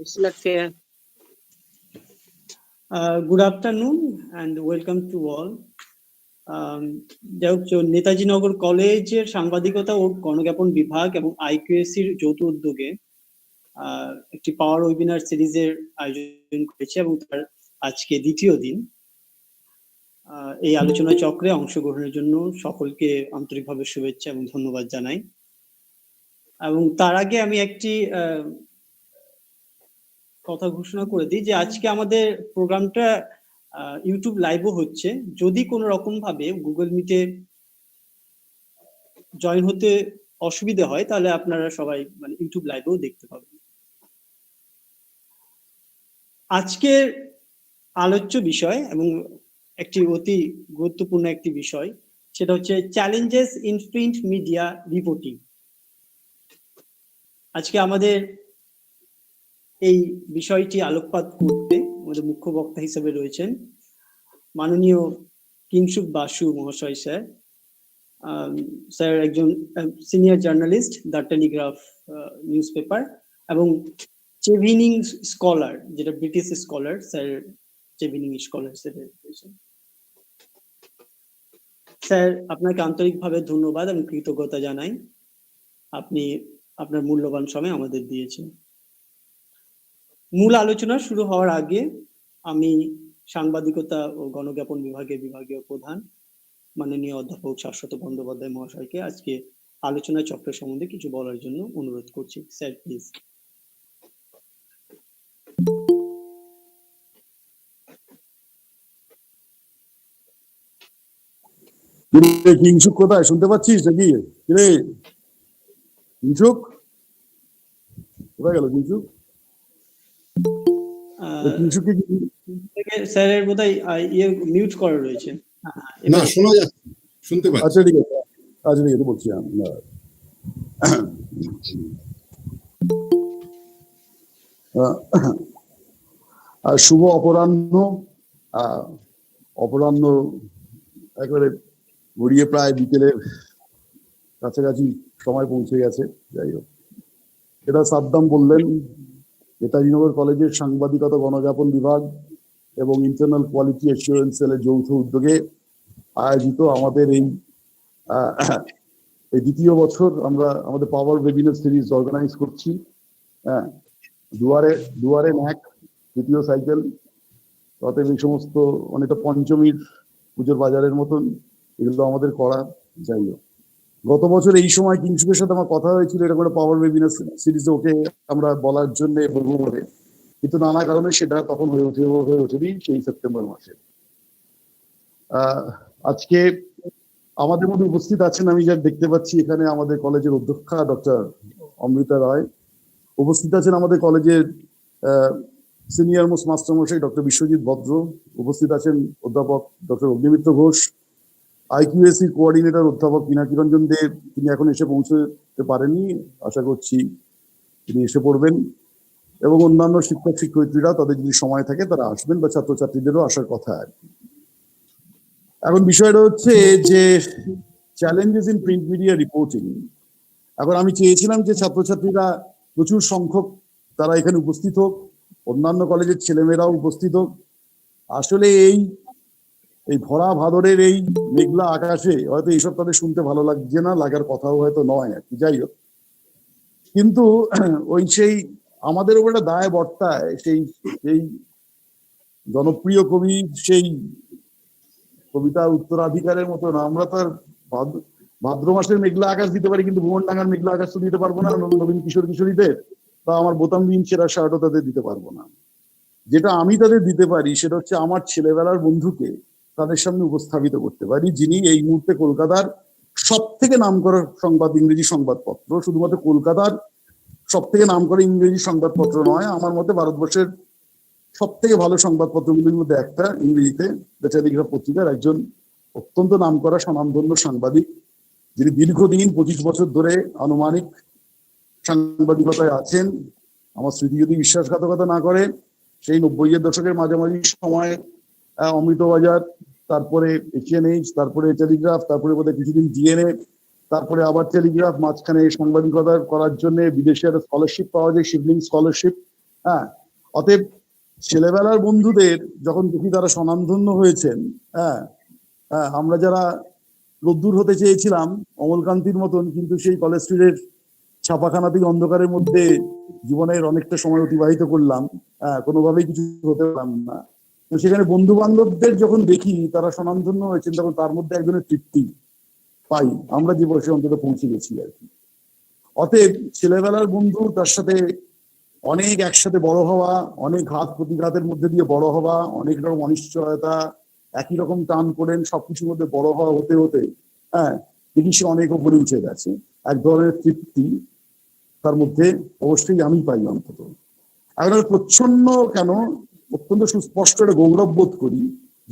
It's not fair. Good afternoon and welcome to all. Netaji Nagar কলেজের সাংবাদিকতা ও গণজ্ঞাপন বিভাগ এবং আইকিউএসির যৌথ উদ্যোগে একটি পাওয়ার ওয়েবিনার সিরিজের আয়োজন করেছে এবং তার আজকে দ্বিতীয় দিন। এই আলোচনা চক্রে অংশগ্রহণের জন্য সকলকে আন্তরিকভাবে শুভেচ্ছা এবং ধন্যবাদ জানাই। এবং তার আগে আমি একটি কথা ঘোষণা করে দিই যে আজকে আমাদের প্রোগ্রামটা ইউটিউব লাইভও হচ্ছে। যদি কোনো রকম ভাবে গুগল মিটে জয়েন হতে অসুবিধা হয় তাহলে আপনারা সবাই ইউটিউব লাইভেও দেখতে পাবেন। আজকের আলোচ্য বিষয় এবং একটি অতি গুরুত্বপূর্ণ একটি বিষয়, সেটা হচ্ছে challenges in print media reporting. আজকে আমাদের এই বিষয়টি আলোকপাত করতে আমাদের মুখ্য বক্তা হিসেবে রয়েছেন মাননীয় কিংশুক বাসু মহাশয় স্যার। স্যার একজন senior journalist, the Telegraph news paper, এবং চেভিনিং স্কলার, যেটা ব্রিটিশ স্কলার, স্যার চেভিনিং স্কলার হিসেবে রয়েছেন। স্যার আপনাকে আন্তরিকভাবে ধন্যবাদ এবং কৃতজ্ঞতা জানাই, আপনি আপনার মূল্যবান সময় আমাদের দিয়েছেন। মূল আলোচনা শুরু হওয়ার আগে আমি সাংবাদিকতা ও গণজ্ঞাপন বিভাগের বিভাগীয় প্রধান মাননীয় অধ্যাপক শাশ্বত বন্দ্যোপাধ্যায় মহাশয়কে আজকে আলোচনা চক্র সম্বন্ধে কিছু বলার জন্য অনুরোধ করছি। Sir please. কিংশুক কোথায়, শুনতে পাচ্ছিস নাকি? রে কিংশুক কোথায় গেল? কিংশুক স্যারের বোধহয় মিউট করা রয়েছে। না, শোনা যাচ্ছে, শুনতে পাচ্ছি। আচ্ছা ঠিক আছে, আচ্ছা ঠিক আছে, বলছি শুভ অপরাহ্ন। অপরাহ্ন একেবারে গড়িয়ে প্রায় বিকেলের কাছাকাছি সময় পৌঁছে গেছে। যাই হোক, এটা সাদ্দাম বললেন, নেতাজিনগর কলেজের সাংবাদিকতা গণজ্ঞাপন বিভাগ এবং ইন্টারনাল কোয়ালিটি অ্যাসুরেন্স সেলের যৌথ উদ্যোগে আয়োজিত আমাদের এই দ্বিতীয় বছর আমরা আমাদের পাওয়ার ওয়েবিনার সিরিজ অর্গানাইজ করছি। হ্যাঁ, দুয়ারে ন্যাক দ্বিতীয় সাইকেল, অতএব এই সমস্ত অনেকটা পঞ্চমীর পুজোর বাজারের মতন এগুলো আমাদের করা। যাই হোক, গত বছর এই সময় কিংশুকের সাথে আমার কথা হয়েছিল এটা করে পাওয়ার ওয়েবিনার সিরিজে ওকে আমরা বলার জন্য বলবো বলে, কিন্তু নানা কারণে সেটা তখন হয়ে ওঠেনি সেই সেপ্টেম্বর মাসে। আজকে আমাদের মধ্যে উপস্থিত আছেন, আমি যা দেখতে পাচ্ছি এখানে আমাদের কলেজের অধ্যক্ষা ডক্টর অমৃতা রায়, উপস্থিত আছেন আমাদের কলেজের সিনিয়র মোস্ট মাস্টারমশাই ডক্টর বিশ্বজিৎ ভদ্র, উপস্থিত আছেন অধ্যাপক doctor Agnimitra Ghosh, IQAC coordinator অধ্যাপক পিনাকি রঞ্জন দেব, তিনি এখন এসে পৌঁছতে পারেননি, আশা করছি তিনি এসে পড়বেন, এবং অন্যান্য শিক্ষক শিক্ষয়িত্রীরা তাদের যদি সময় থাকে তারা আসবেন, বা ছাত্রছাত্রীদেরও আসার কথা আর কি। এখন বিষয়টা হচ্ছে যে challenges in print media reporting. এখন আমি চেয়েছিলাম যে ছাত্রছাত্রীরা প্রচুর সংখ্যক তারা এখানে উপস্থিত হোক, অন্যান্য কলেজের ছেলেমেয়েরাও উপস্থিত হোক। আসলে এই ভরা ভাদরের এই মেঘলা আকাশে হয়তো এইসব তাদের শুনতে ভালো লাগছে না, লাগার কথাও হয়তো নয় আর কি। যাই হোক, কিন্তু সেই আমাদের উপর একটা দায় বর্তায়, সেই জনপ্রিয় কবি সেই কবিতা উত্তরাধিকারের মতন আমরা তো আর ভাদ্র মাসের মেঘলা আকাশ দিতে পারি, কিন্তু ভুবনডাঙ্গার মেঘলা আকাশ তো দিতে পারবো না নবীন কিশোর কিশোরীদের, বা আমার বোতামবিহীন ছেঁড়া শার্টও তাদের দিতে পারবো না। যেটা আমি তাদের দিতে পারি সেটা হচ্ছে আমার ছেলেবেলার বন্ধুকে তাদের সামনে উপস্থাপিত করতে পারি, যিনি এই মুহূর্তে কলকাতার সব থেকে নাম করা সংবাদ, ইংরেজি সংবাদপত্র, শুধুমাত্র কলকাতার সব থেকে নাম করা ইংরেজি সংবাদপত্র নয়, আমার মতে ভারতবর্ষের সব থেকে ভালো সংবাদপত্রগুলির মধ্যে একটা, ইংরেজিতে দ্য টেলিগ্রাফ পত্রিকার একজন অত্যন্ত নাম করা স্বনামধন্য সাংবাদিক, যিনি দীর্ঘদিন 25 বছর ধরে আনুমানিক সাংবাদিকতায় আছেন। আমার স্মৃতি যদি বিশ্বাসঘাতকতা না করে, সেই 90-এর দশকের মাঝামাঝি সময় অমৃতবাজার, তারপরে এশিয়ান-এইজ, তারপরে টেলিগ্রাফ, তারপরে বোধহয় কিছুদিন ডিএনএ, তারপরে আবার টেলিগ্রাফ, মাঝখানে সাংবাদিকতা করার জন্য বিদেশে একটা স্কলারশিপ পাওয়া যায়, শিবলিং স্কলারশিপ, হ্যাঁ, অতএব ছেলেবেলার বন্ধুদের যখন দেখি তারা স্বনামধন্য হয়েছেন, হ্যাঁ, আমরা যারা রোদ্দুর হতে চেয়েছিলাম অমলকান্তির মতন, কিন্তু সেই কলেজ স্ট্রিটের ছাপাখানা থেকে অন্ধকারের মধ্যে জীবনের অনেকটা সময় অতিবাহিত করলাম, কোনোভাবেই কিছু হতে পারলাম না। তো সেখানে বন্ধু বান্ধবদের যখন দেখি তারা স্বনামধন্য হয়েছেন, তখন তার মধ্যে একজনের তৃপ্তি পাই, আমরা যে বয়সে অন্তত পৌঁছে গেছি আর কি। অতএব ছেলেবেলার বন্ধু, তার সাথে অনেক একসাথে বড় হওয়া, অনেক ঘাত প্রতিঘাতের মধ্যে দিয়ে বড় হওয়া, অনেক রকম অনিশ্চয়তা, একই রকম টান পড়েন, সবকিছুর মধ্যে বড় হওয়া হতে হতে, হ্যাঁ, দেখি সে অনেক উপরে উঠে গেছে। এক ধরনের তৃপ্তি তার মধ্যে অবশ্যই আমি পাই অন্তত। এখন প্রচ্ছন্ন কেন, অত্যন্ত সুস্পষ্ট একটা গৌরব বোধ করি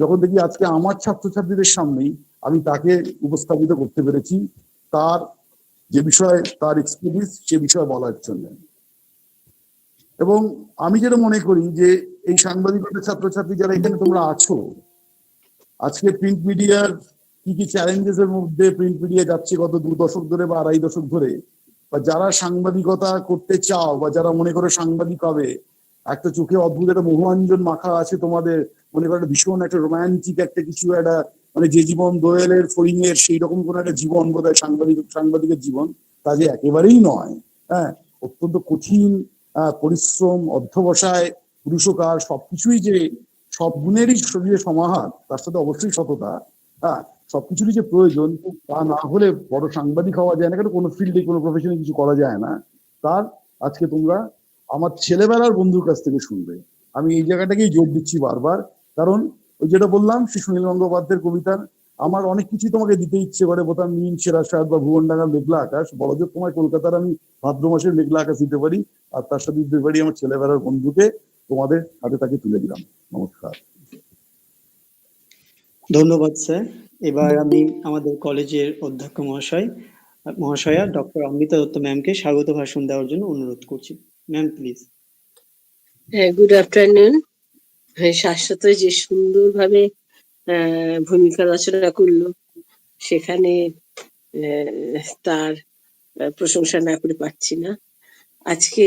যখন দেখি আজকে আমার ছাত্রছাত্রীদের সামনেই আমি তাকে উপস্থাপিত করতে পেরেছি, তার যে বিষয়ে তার এক্সপিরিয়েন্স সে বিষয়ে বলার জন্য। এবং আমি যেটা মনে করি যে এই সাংবাদিকতার ছাত্রছাত্রী যারা এখানে তোমরা আছো, আজকে প্রিন্ট মিডিয়ার কি কি চ্যালেঞ্জেস এর মধ্যে প্রিন্ট মিডিয়া যাচ্ছে গত 2 দশক ধরে বা 2.5 দশক ধরে, বা যারা সাংবাদিকতা করতে চাও বা যারা মনে করে সাংবাদিক হবে, একটা চোখে অদ্ভুত একটা মোহাঞ্জন মাখা আছে তোমাদের, মনে করে ভীষণ একটা রোমান্টিক একটা কিছু, একটা মানে যে জীবন দোয়েলের ফড়িংয়ের সেই রকম কোন একটা জীবন বোধহয় সাংবাদিকের জীবন, তা যে একেবারেই নয়। হ্যাঁ, অত্যন্ত কঠিন পরিশ্রম, অধ্যবসায়, পুরুষকার, সবকিছুই যে সব গুণেরই শরীরে সমাহার, তার সাথে অবশ্যই সততা, হ্যাঁ, সবকিছুরই যে প্রয়োজন, তা না হলে বড় সাংবাদিক হওয়া যায় না, কারণ কোনো ফিল্ডে কোনো প্রফেশনে কিছু করা যায় না। তার আজকে তোমরা আমার ছেলেবেলার বন্ধুর কাছ থেকে শুনবে। আমি এই জায়গাটাকেই জোর দিচ্ছি বারবার, কারণ ওই যেটা বললাম শ্রী সুনীল গঙ্গোপাধ্যায়ের কবিতার, আমার অনেক কিছু তোমাকে দিতে ইচ্ছে করে, বোতাম নীল সেরা সাদ বা ভুবনডাঙ্গার মেঘলা আকাশ, বড়জোর তোমায় কলকাতার আমি ভাদ্র মাসের মেঘলা আকাশ দিতে পারি, আর তার সাথে দিতে পারি আমার ছেলেবেলার বন্ধুকে, তোমাদের হাতে তাকে তুলে দিলাম। নমস্কার। ধন্যবাদ স্যার। এবার আমি আমাদের কলেজের অধ্যক্ষ মহাশয়া ডক্টর অমৃতা দত্ত ম্যামকে স্বাগত ভাষণ দেওয়ার জন্য অনুরোধ করছি। Ma'am please. Good afternoon. Shashwat যে সুন্দরভাবে ভূমিকা রচনা করলো, সেখানে তার প্রশংসা না করে পারছি না। আজকে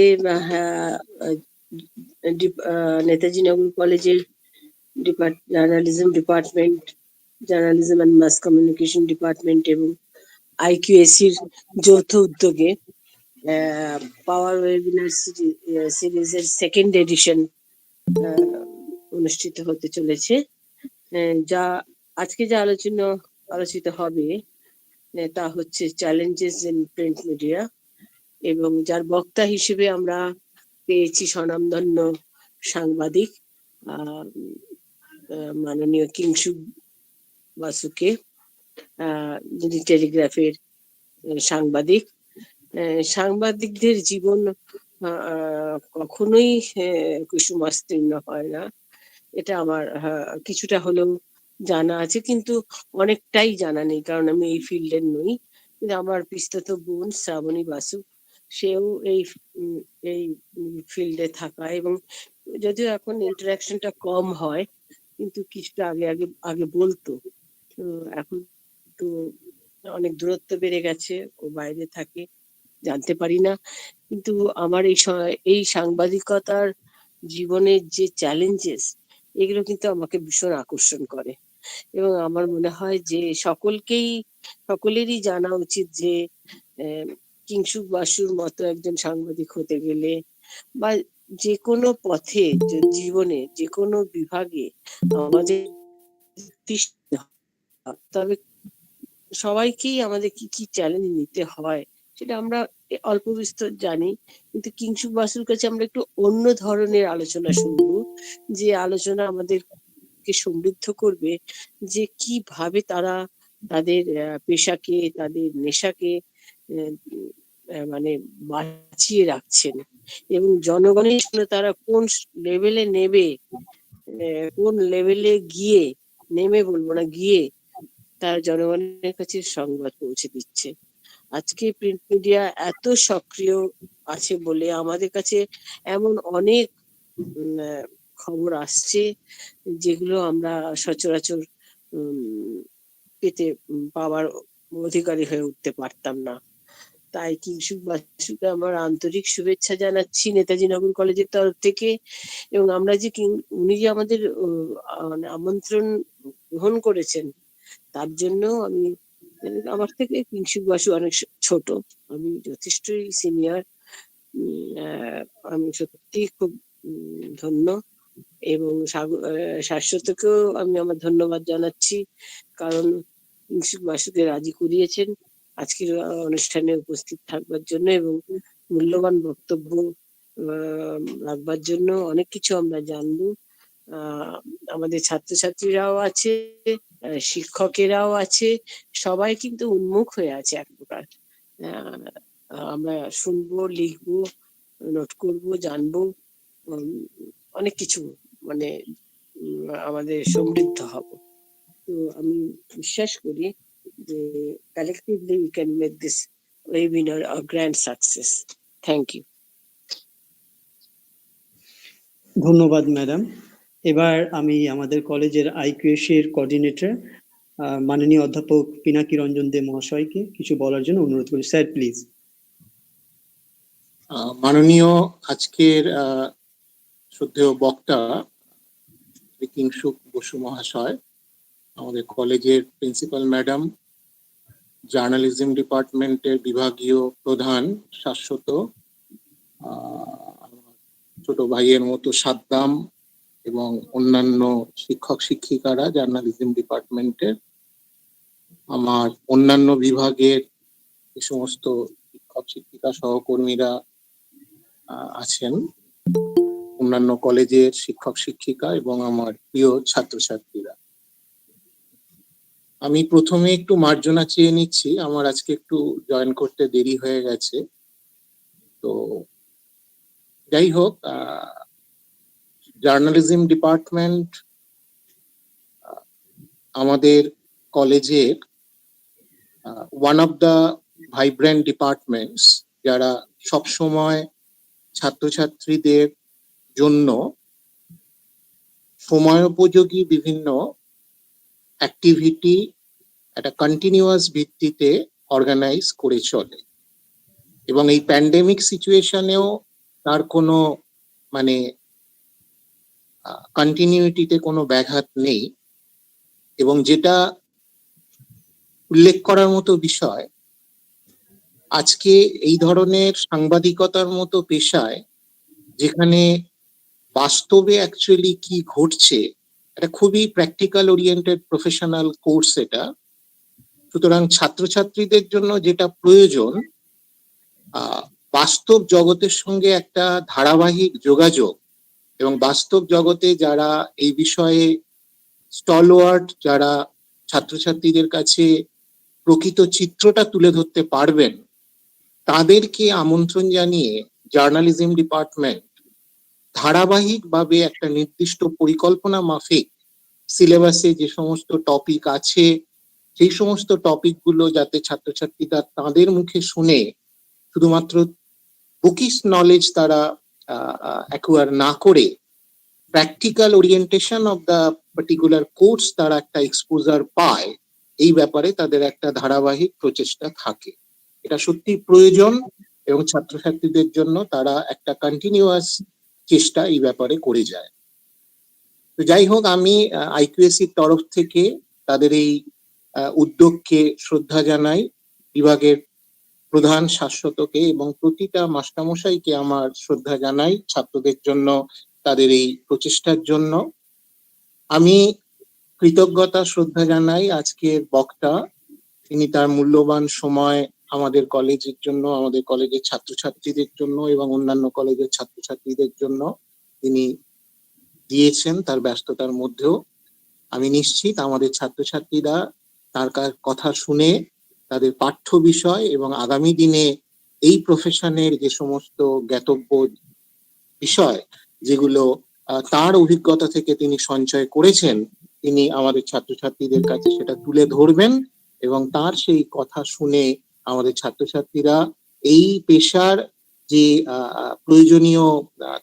নেতাজি নগর কলেজের journalism department, journalism and mass communication department এবং আইকিউএসির যৌথ উদ্যোগে পাওয়ার ওয়েবিনার সিরিজের সেকেন্ড এডিশন অনুষ্ঠিত হতে চলেছে। যা আজকে যা আলোচিত হবে তা হচ্ছে চ্যালেঞ্জেস ইন প্রিন্ট মিডিয়া, এবং যার বক্তা হিসেবে আমরা পেয়েছি স্বনামধন্য সাংবাদিক মাননীয় কিংশুক বাসুকে, যিনি টেলিগ্রাফের সাংবাদিক। সাংবাদিকদের জীবন কখনোই কুসুমাস্তীর্ণ হয় না, এটা আমার কিছুটা হলেও জানা আছে, কিন্তু অনেকটাই জানা নেই, কারণ আমি এই ফিল্ডের নই। কিন্তু আমার পিস্তত বোন শ্রাবণী বাসু, সেও এই ফিল্ডে থাকা, এবং যদিও এখন ইন্টারাকশনটা কম হয়, কিন্তু কিছুটা আগে বলতো। তো এখন তো অনেক দূরত্ব বেড়ে গেছে, ও বাইরে থাকে, জানতে পারি না। কিন্তু আমার এই সাংবাদিকতার জীবনের যে চ্যালেঞ্জেস, এগুলো কিন্তু আমাকে ভীষণ আকর্ষণ করে, এবং আমার মনে হয় যে সকলেরই জানা উচিত যে কিংশুক বাসুর মতো একজন সাংবাদিক হতে গেলে, বা যে কোনো পথে জীবনে যে কোনো বিভাগে আমাদের, তবে সবাইকেই আমাদের কি কি চ্যালেঞ্জ নিতে হয় সেটা আমরা অল্প বিস্তর জানি, কিন্তু কিংশুক বাসুর কাছে আমরা একটু অন্য ধরনের আলোচনা শুনবো, যে আলোচনা আমাদেরকে সমৃদ্ধ করবে, যে কিভাবে তারা তাদের পেশাকে, তাদের নেশাকে মানে বাঁচিয়ে রাখছেন, এবং জনগণের জন্য তারা কোন লেভেলে কোন লেভেলে গিয়ে, বলবো না, গিয়ে তারা জনগণের কাছে সংবাদ পৌঁছে দিচ্ছে। আজকে প্রিন্ট মিডিয়া এত সক্রিয় আছে বলে আমাদের কাছে এমন অনেক খবর আসছে যেগুলো আমরা সচরাচর পাওয়ার অধিকারী হয়ে উঠতে পারতাম না। তাই কিংশুক বাসুকে আমার আন্তরিক শুভেচ্ছা জানাচ্ছি নেতাজি নগর কলেজের তরফ থেকে। এবং আমরা যে উনি যে আমাদের মানে আমন্ত্রণ গ্রহণ করেছেন তার জন্য আমি, আমার থেকে কিংশুক বাসু অনেক ছোট, আমি যথেষ্টই সিনিয়র। আমি সত্যি খুব ধন্য, এবং শাশ্বতকেও আমি আমার ধন্যবাদ জানাচ্ছি, কারণ কিংশুক বাসুকে রাজি করিয়েছেন আজকের অনুষ্ঠানে উপস্থিত থাকবার জন্য এবং মূল্যবান বক্তব্য রাখবার জন্য। অনেক কিছু আমরা জানবো। আমাদের ছাত্রছাত্রীরাও আছে, শিক্ষকেরাও আছে, সবাই কিন্তু উন্মুখ হয়ে আছে এক প্রকার। আমরা শুনবো, লিখবো, নোট করবো, জানবো, অনেক কিছু মানে আমাদের সমৃদ্ধ হব। তো আমি বিশ্বাস করি যে collectively we can make this webinar a grand success. Thank you. ধন্যবাদ ম্যাডাম। এবার আমি আমাদের কলেজের আইকিউএসি এর কোঅর্ডিনেটর মাননীয় অধ্যাপক পিনাকি রঞ্জন দে মহাশয়কে কিছু বলার জন্য অনুরোধ করি। Sir please. মাননীয় আজকের শ্রদ্ধেয় বক্তা কিংশুক বসু মহাশয়, আমাদের কলেজের প্রিন্সিপাল ম্যাডাম, জার্নালিজম ডিপার্টমেন্টের বিভাগীয় প্রধান শাশ্বত, ছোট ভাইয়ের মতো সাদ্দাম, এবং অন্যান্য শিক্ষক শিক্ষিকারা জার্নালিজম ডিপার্টমেন্টের, আমার অন্যান্য বিভাগের যে সমস্ত শিক্ষক শিক্ষিকা সহকর্মীরা আছেন, অন্যান্য কলেজের শিক্ষক শিক্ষিকা এবং আমার প্রিয় ছাত্রছাত্রীরা, আমি প্রথমে একটু মার্জনা চেয়ে নিচ্ছি, আমার আজকে একটু জয়েন করতে দেরি হয়ে গেছে। তো যাই হোক, জার্নালিজম ডিপার্টমেন্ট আমাদের কলেজের one of the vibrant departments, যারা সবসময় ছাত্রছাত্রীদের জন্য সময়োপযোগী বিভিন্ন অ্যাক্টিভিটি একটা কন্টিনিউয়াস ভিত্তিতে অর্গানাইজ করে চলে, এবং এই প্যান্ডেমিক সিচুয়েশনেও তার কোনো মানে কন্টিনিউটিতে কোনো ব্যাঘাত নেই। এবং যেটা উল্লেখ করার মতো বিষয়, আজকে এই ধরনের সাংবাদিকতার মতো পেশায়, যেখানে বাস্তবে অ্যাকচুয়ালি কি ঘটছে, এটা খুবই প্র্যাকটিক্যাল ওরিয়েন্টেড প্রফেশনাল কোর্স এটা। সুতরাং ছাত্রছাত্রীদের জন্য যেটা প্রয়োজন, বাস্তব জগতের সঙ্গে একটা ধারাবাহিক যোগাযোগ, এবং বাস্তব জগতে যারা এই বিষয়ে স্টলওয়ার্ড, যারা ছাত্রছাত্রীদের কাছে প্রকৃত চিত্রটা তুলে ধরতে পারবেন, তাদেরকে আমন্ত্রণ জানিয়ে জার্নালিজম ডিপার্টমেন্ট ধারাবাহিকভাবে একটা নির্দিষ্ট পরিকল্পনা মাফিক সিলেবাসে যে সমস্ত টপিক আছে, সেই সমস্ত টপিকগুলো যাতে ছাত্রছাত্রীরা তাদের মুখে শুনে শুধুমাত্র বুকিশ নলেজ তারা অ্যাকুয়ার না করে practical orientation of the particular course তারা একটা এক্সপোজার পায়, এই ব্যাপারে তাদের একটা ধারাবাহিক প্রচেষ্টা থাকে। এটা সত্যি প্রয়োজন, এবং ছাত্রছাত্রীদের জন্য তারা একটা কন্টিনিউয়াস চেষ্টা এই ব্যাপারে করে যায়। তো যাই হোক, আমি আইকিউএসির তরফ থেকে তাদের এই উদ্যোগকে শ্রদ্ধা জানাই, বিভাগের প্রধান শাশ্বতকে এবং প্রতিটা মাস্টারমশাইকে আমার শ্রদ্ধা জানাই ছাত্রদের জন্য তাদের এই প্রচেষ্টার জন্য। আমি কৃতজ্ঞতা শ্রদ্ধা জানাই আজকের বক্তা, তিনি তার মূল্যবান সময় আমাদের কলেজের জন্য, আমাদের কলেজের ছাত্রছাত্রীদের জন্য এবং অন্যান্য কলেজের ছাত্রছাত্রীদের জন্য তিনি দিয়েছেন তার ব্যস্ততার মধ্যেও। আমি নিশ্চিত আমাদের ছাত্রছাত্রীরা তার কথা শুনে তাদের পাঠ্য বিষয় এবং আগামী দিনে এই প্রফেশনের যে সমস্ত জ্ঞাতব্য বিষয়, যেগুলো তার অভিজ্ঞতা থেকে তিনি সঞ্চয় করেছেন, তিনি আমাদের ছাত্রছাত্রীদের কাছে সেটা তুলে ধরবেন, এবং তার সেই কথা শুনে আমাদের ছাত্রছাত্রীরা এই পেশার যে প্রয়োজনীয়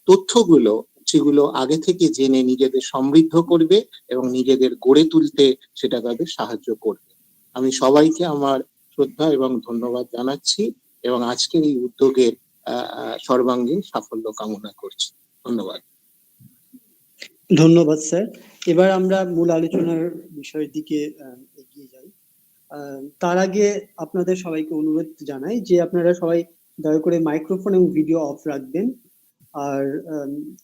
তথ্যগুলো, সেগুলো আগে থেকে জেনে নিজেদের সমৃদ্ধ করবে এবং নিজেদের গড়ে তুলতে সেটা তাদের সাহায্য করবে। আমি সবাইকে আমার শ্রদ্ধা এবং ধন্যবাদ জানাচ্ছি এবং আজকের এই উদ্যোগের সর্বাঙ্গীন সাফল্য কামনা করছি। ধন্যবাদ। ধন্যবাদ স্যার। এবার আমরা মূল আলোচনার বিষয়ের দিকে এগিয়ে যাই। তার আগে আপনাদের সবাইকে অনুরোধ জানাই যে আপনারা সবাই দয়া করে মাইক্রোফোন এবং ভিডিও অফ রাখবেন। আর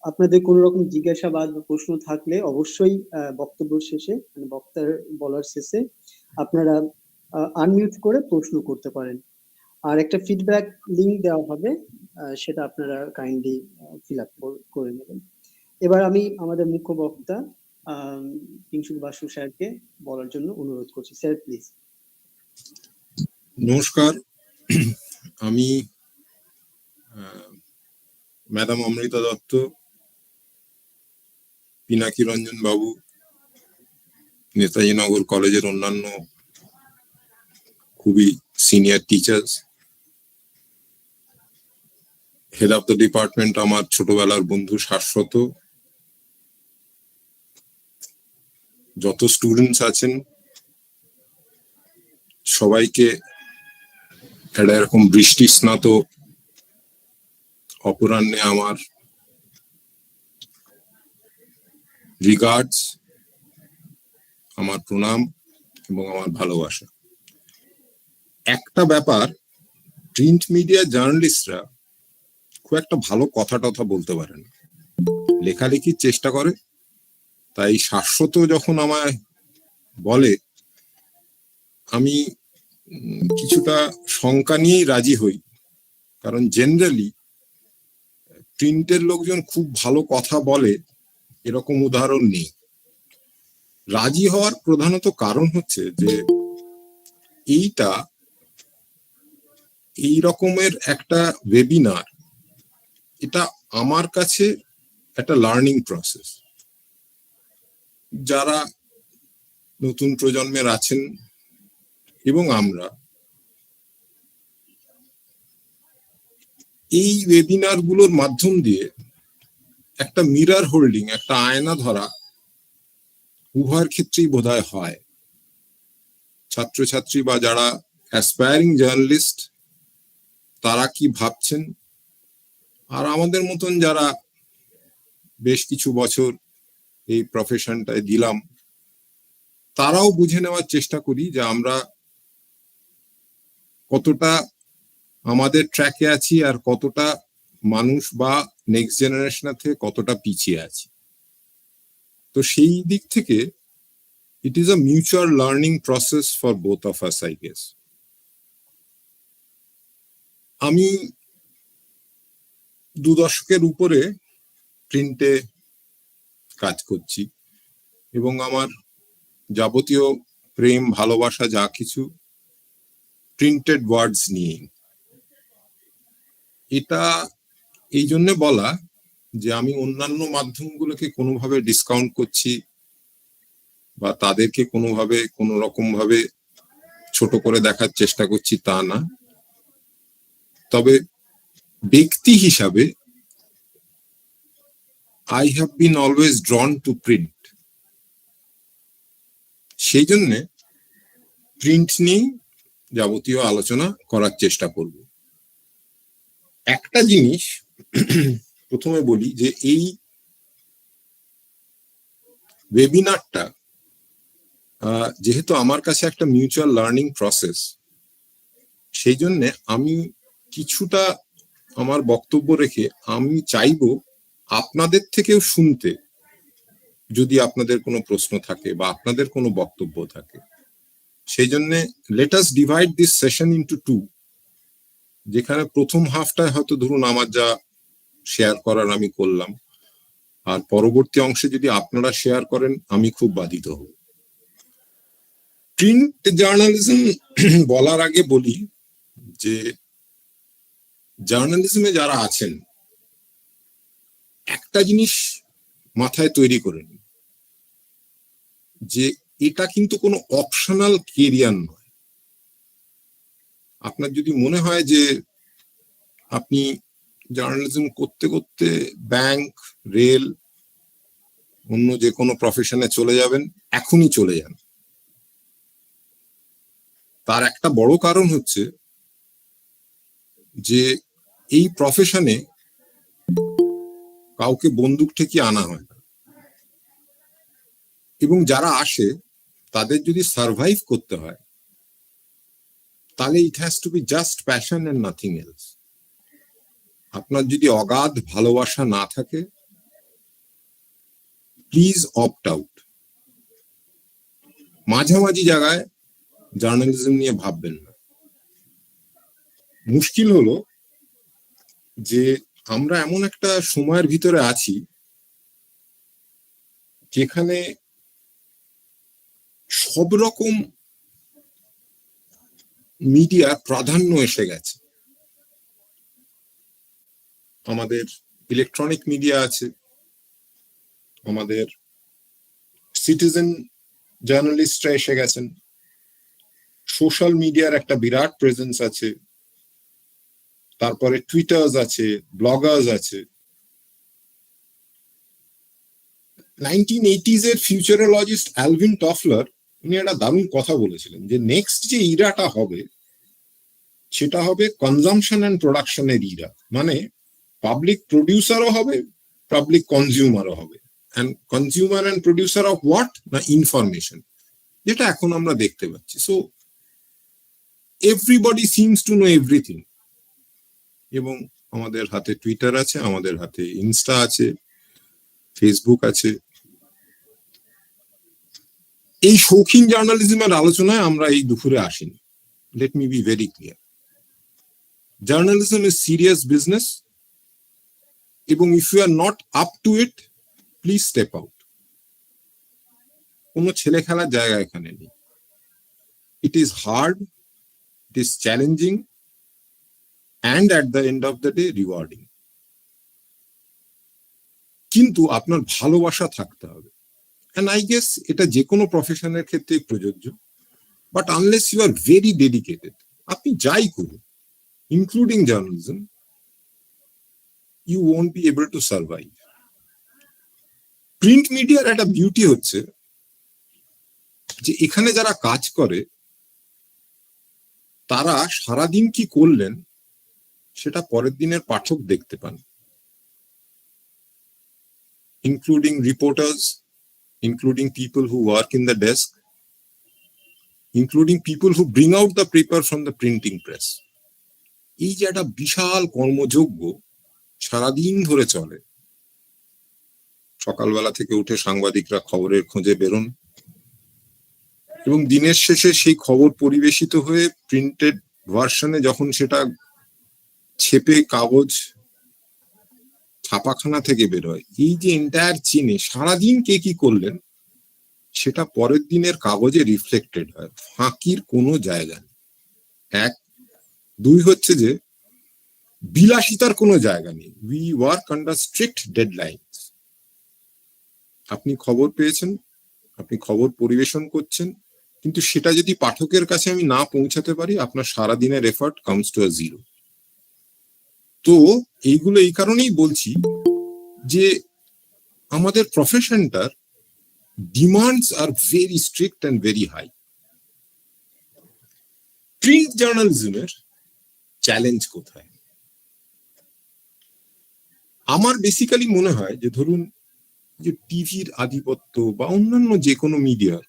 আপনাদের কোনো রকম জিজ্ঞাসাবাদ বা প্রশ্ন থাকলে অবশ্যই বক্তব্য শেষে, মানে বক্তার বলার শেষে আপনারা আনমিউট করে প্রশ্ন করতে পারেন। আর একটা ফিডব্যাক লিংক দেওয়া হবে, সেটা আপনারা কাইন্ডলি ফিল আপ করে নেবেন। এবার আমি আমাদের মুখ্য বক্তা কিংশুক বাসু স্যারকে বলার জন্য অনুরোধ করছি। Sir please. নমস্কার, আমি ম্যাডাম অমৃতা দত্ত, পিনাকি রঞ্জন বাবু, নেতাজি নগর কলেজের অন্যান্য খুবই senior teachers, head of the department আমার ছোটবেলার বন্ধু শাশ্বত, যত স্টুডেন্টস আছেন সবাইকে একটা এরকম বৃষ্টি স্নাত অপরাহ্নে আমার রিগার্ডস, আমার প্রণাম এবং আমার ভালোবাসা। একটা ব্যাপার, প্রিন্ট মিডিয়া জার্নালিস্টরা খুব একটা ভালো কথা টথা বলতে পারে না, লেখালেখির চেষ্টা করে। তাই শাশ্বত যখন আমায় বলে, আমি কিছুটা শঙ্কা নিয়েই রাজি হই, কারণ জেনারেলি প্রিন্টের লোকজন খুব ভালো কথা বলে এরকম উদাহরণ নেই। রাজি হওয়ার প্রধানত কারণ হচ্ছে যে এই রকমের একটা ওয়েবিনার, এটা আমার কাছে একটা লার্নিং প্রসেস। যারা নতুন প্রজন্মের আছেন এবং আমরা এই ওয়েবিনার গুলোর মাধ্যম দিয়ে একটা মিরর হোল্ডিং, একটা আয়না ধরা উভয়ের ক্ষেত্রেই বোধহয় হয়। ছাত্রছাত্রী বা যারা অ্যাসপায়ারিং জার্নালিস্ট তারা কি ভাবছেন, আর আমাদের মতন যারা বেশ কিছু বছর এই প্রফেশনটায় দিলাম তারাও বুঝে নেওয়ার চেষ্টা করি যে আমরা কতটা আমাদের ট্র্যাকে আছি আর কতটা মানুষ বা নেক্সট জেনারেশনের থেকে কতটা পিছিয়ে আছি। তো সেই দিক থেকে it is a mutual learning process for both of us, I guess. আমি 2 দশকের উপরে প্রিন্টে কাজ করছি এবং আমার যাবতীয় প্রেম ভালোবাসা যা কিছু প্রিন্টেড ওয়ার্ডস নিয়ে। এটা এই জন্য বলা যে আমি অন্যান্য মাধ্যমগুলোকে কোনোভাবে ডিসকাউন্ট করছি বা তাদেরকে কোনোভাবে কোনো রকম ভাবে ছোট করে দেখার চেষ্টা করছি তা না। তবে ব্যক্তি হিসাবে I have been always drawn to print. সেই জন্যে প্রিন্ট নিয়ে যাবতীয় আলোচনা করার চেষ্টা করব। একটা জিনিস প্রথমে বলি যে এই ওয়েবিনারটা যেহেতু আমার কাছে একটা মিউচুয়াল লার্নিং প্রসেস, সেই জন্যে আমি কিছুটা আমার বক্তব্য রেখে আমি চাইবো আপনাদের থেকেও শুনতে, যদি আপনাদের কোনো প্রশ্ন থাকে বা আপনাদের কোনো বক্তব্য থাকে। সেই জন্য let us divide this session into 2, যেখানে প্রথম হাফটায় হয়তো ধরুন আমার যা শেয়ার করার আমি করলাম, আর পরবর্তী অংশে যদি আপনারা শেয়ার করেন আমি খুব বাধিত হব। প্রিন্ট জার্নালিজম বলার আগে বলি যে জার্নালিজমে যারা আছেন একটা জিনিস মাথায় তৈরি করে নিন, যে এটা কিন্তু কোনো অপশনাল কেরিয়ার নয়। আপনার যদি মনে হয় যে আপনি জার্নালিজম করতে করতে ব্যাংক, রেল, অন্য যে কোনো প্রফেশনে চলে যাবেন, এখনই চলে যান। তার একটা বড় কারণ হচ্ছে যে এই প্রফেশনে কাউকে বন্দুক ঠেকিয়ে আনা হয় না, এবং যারা আসে তাদের যদি সার্ভাইভ করতে হয় তাহলে it has to be just passion and nothing else. আপনার যদি অগাধ ভালোবাসা না থাকে, প্লিজ অপ্ট আউট। মাঝামাঝি জায়গায় জার্নালিজম নিয়ে ভাববেন না। মুশকিল হলো যে আমরা এমন একটা সময়ের ভিতরে আছি যেখানে সব রকম মিডিয়ার প্রাধান্য এসে গেছে। আমাদের ইলেকট্রনিক মিডিয়া আছে, আমাদের সিটিজেন জার্নালিস্টরা এসে গেছেন, সোশ্যাল মিডিয়ার একটা বিরাট প্রেজেন্স আছে, তারপরে টুইটার্স আছে, ব্লগার্স আছে। 1980s এর ফিউচারোলজিস্ট অ্যালভিন টফলার উনি একটা দারুণ কথা বলেছিলেন যে নেক্সট যে ইরাটা হবে সেটা হবে কনজাম্পশন এন্ড প্রোডাকশনের ইরা। মানে পাবলিক প্রডিউসারও হবে, পাবলিক কনজিউমারও হবে। And consumer and producer of what? না, ইনফরমেশন, যেটা এখন আমরা দেখতে পাচ্ছি। So everybody seems to know everything. এবং আমাদের হাতে টুইটার আছে, আমাদের হাতে ইনস্টা আছে, ফেসবুক আছে। এই শৌখিন জার্নালিজমের আলোচনায় আমরা এই দুপুরে আসিনি। Let me be very clear, journalism is serious business, এবং if you are not up to it, please step out. কোনো ছেলে খেলার জায়গা এখানে নেই। It is hard, it is challenging, and at the end of the day rewarding. কিন্তু আপনার ভালোবাসা থাকতে হবে, and I guess এটা যে কোনো প্রফেশনের ক্ষেত্রে প্রযোজ্য। But unless you are very dedicated, আপনি যাই করুন including journalism, you won't be able to survive. Print মিডিয়ার একটা বিউটি হচ্ছে যে এখানে যারা কাজ করে তারা সারাদিন কি করলেন সেটা পরের দিনের পাঠক দেখতে পান, including reporters, including people who work in the desk, including people who bring out the paper from the printing press. এই যে একটা বিশাল কর্মযজ্ঞ সারাদিন ধরে চলে। সকালবেলা থেকে উঠে সাংবাদিকরা খবরের খোঁজে বেরোন, এবং দিনের শেষে সেই খবর পরিবেশিত হয়ে প্রিন্টেড ভার্সনে যখন সেটা ছেপে কাগজ ছাপাখানা থেকে বেরোয়, এই যে এন্টায়ার চেনে সারাদিন কে কি করলেন সেটা পরের দিনের কাগজে রিফ্লেক্টেড হয়। ফাঁকির কোনো জায়গা নেই। এক, দুই হচ্ছে যে বিলাসিতার কোনো জায়গা নেই। We work under strict deadlines. আপনি খবর পেয়েছেন, আপনি খবর পরিবেশন করছেন, কিন্তু সেটা যদি পাঠকের কাছে আমি না পৌঁছাতে পারি, আপনার সারাদিনের effort comes to a zero. তো এইগুলো এই কারণেই বলছি যে আমাদের প্রফেশনটার demands are very strict and very high. Print জার্নালিজমের চ্যালেঞ্জ কোথায়? আমার বেসিক্যালি মনে হয় যে ধরুন যে টিভির আধিপত্য বা অন্যান্য যে কোনো মিডিয়ার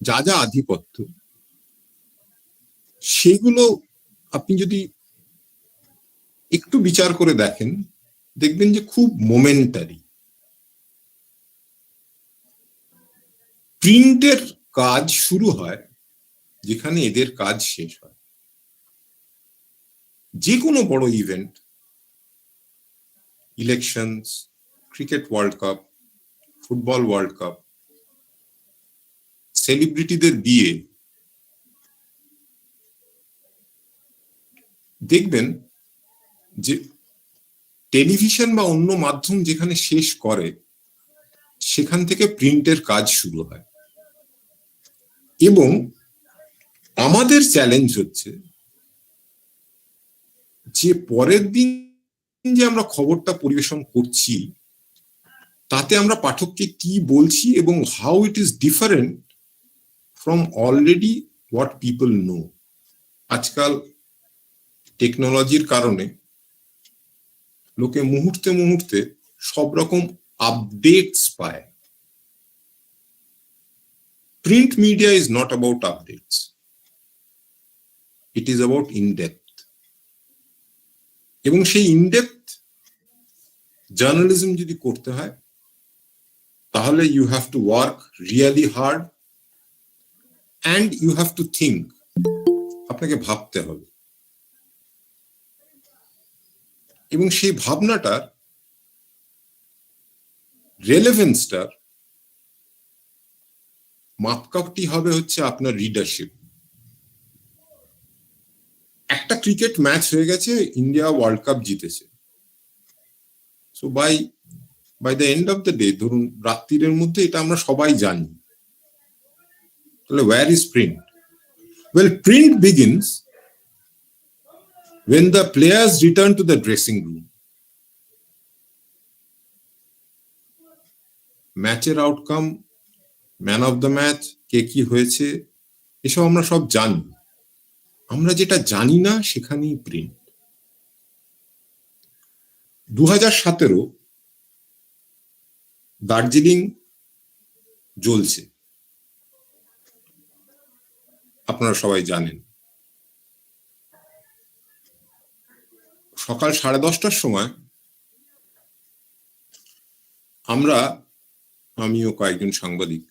যা যা আধিপত্য, সেগুলো আপনি যদি একটু বিচার করে দেখেন, দেখবেন যে খুব মোমেন্টারি। প্রিন্টের কাজ শুরু হয় যেখানে এদের কাজ শেষ হয়। যে কোনো বড় event, elections, cricket world cup, football world cup, সেলিব্রিটিদের বিয়ে, দেখবেন যে টেলিভিশন বা অন্য মাধ্যম যেখানে শেষ করে সেখান থেকে প্রিন্টের কাজ শুরু হয়। এবং আমাদের চ্যালেঞ্জ হচ্ছে যে পরের দিন যে আমরা খবরটা পরিবেশন করছি তাতে আমরা পাঠককে কি বলছি এবং how it is different from already what people know. আজকাল টেকনোলজির কারণে লোকে মুহূর্তে মুহূর্তে সব রকম আপডেটস পায়। Print media is not about updates, it is about in depth. এবং সেই ইনডেপথ জার্নালিজম যদি করতে হয় তাহলে you have to work really hard and you have to think. আপনাকে ভাবতে হবে, এবং সেই ভাবনাটার রেলেভেন্সটার মাপকাঠি হবে হচ্ছে আপনার রিডারশিপ। একটা ক্রিকেট ম্যাচ হয়ে গেছে, ইন্ডিয়া ওয়ার্ল্ড কাপ জিতেছে, so by the end of the day, ধরুন রাত্রির মধ্যে এটা আমরা সবাই জানি। তাহলে where is print? Well, print begins when the players return to the dressing room. ম্যাচের outcome, man of the match, কে কি হয়েছে, এসব আমরা সব জানি। আমরা যেটা জানি না সেখানেই প্রিন্ট। 2017 দার্জিলিং জ্বলছে, আপনারা সবাই জানেন। সকাল 10:30টার সময় আমিও কয়েকজন সাংবাদিক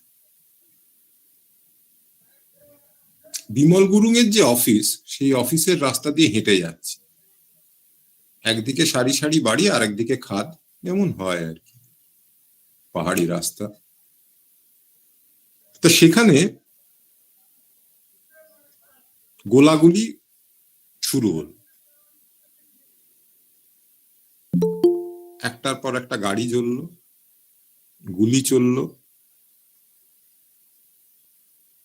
বিমল গুরুং এর যে অফিস, সেই অফিসের রাস্তা দিয়ে হেঁটে যাচ্ছি। একদিকে সারি সারি বাড়ি আর একদিকে খাদ, যেমন হয় আর কি, পাহাড়ি রাস্তা। তো সেখানে গোলাগুলি শুরু হলো, একটার পর একটা গাড়ি জ্বললো, গুলি চললো।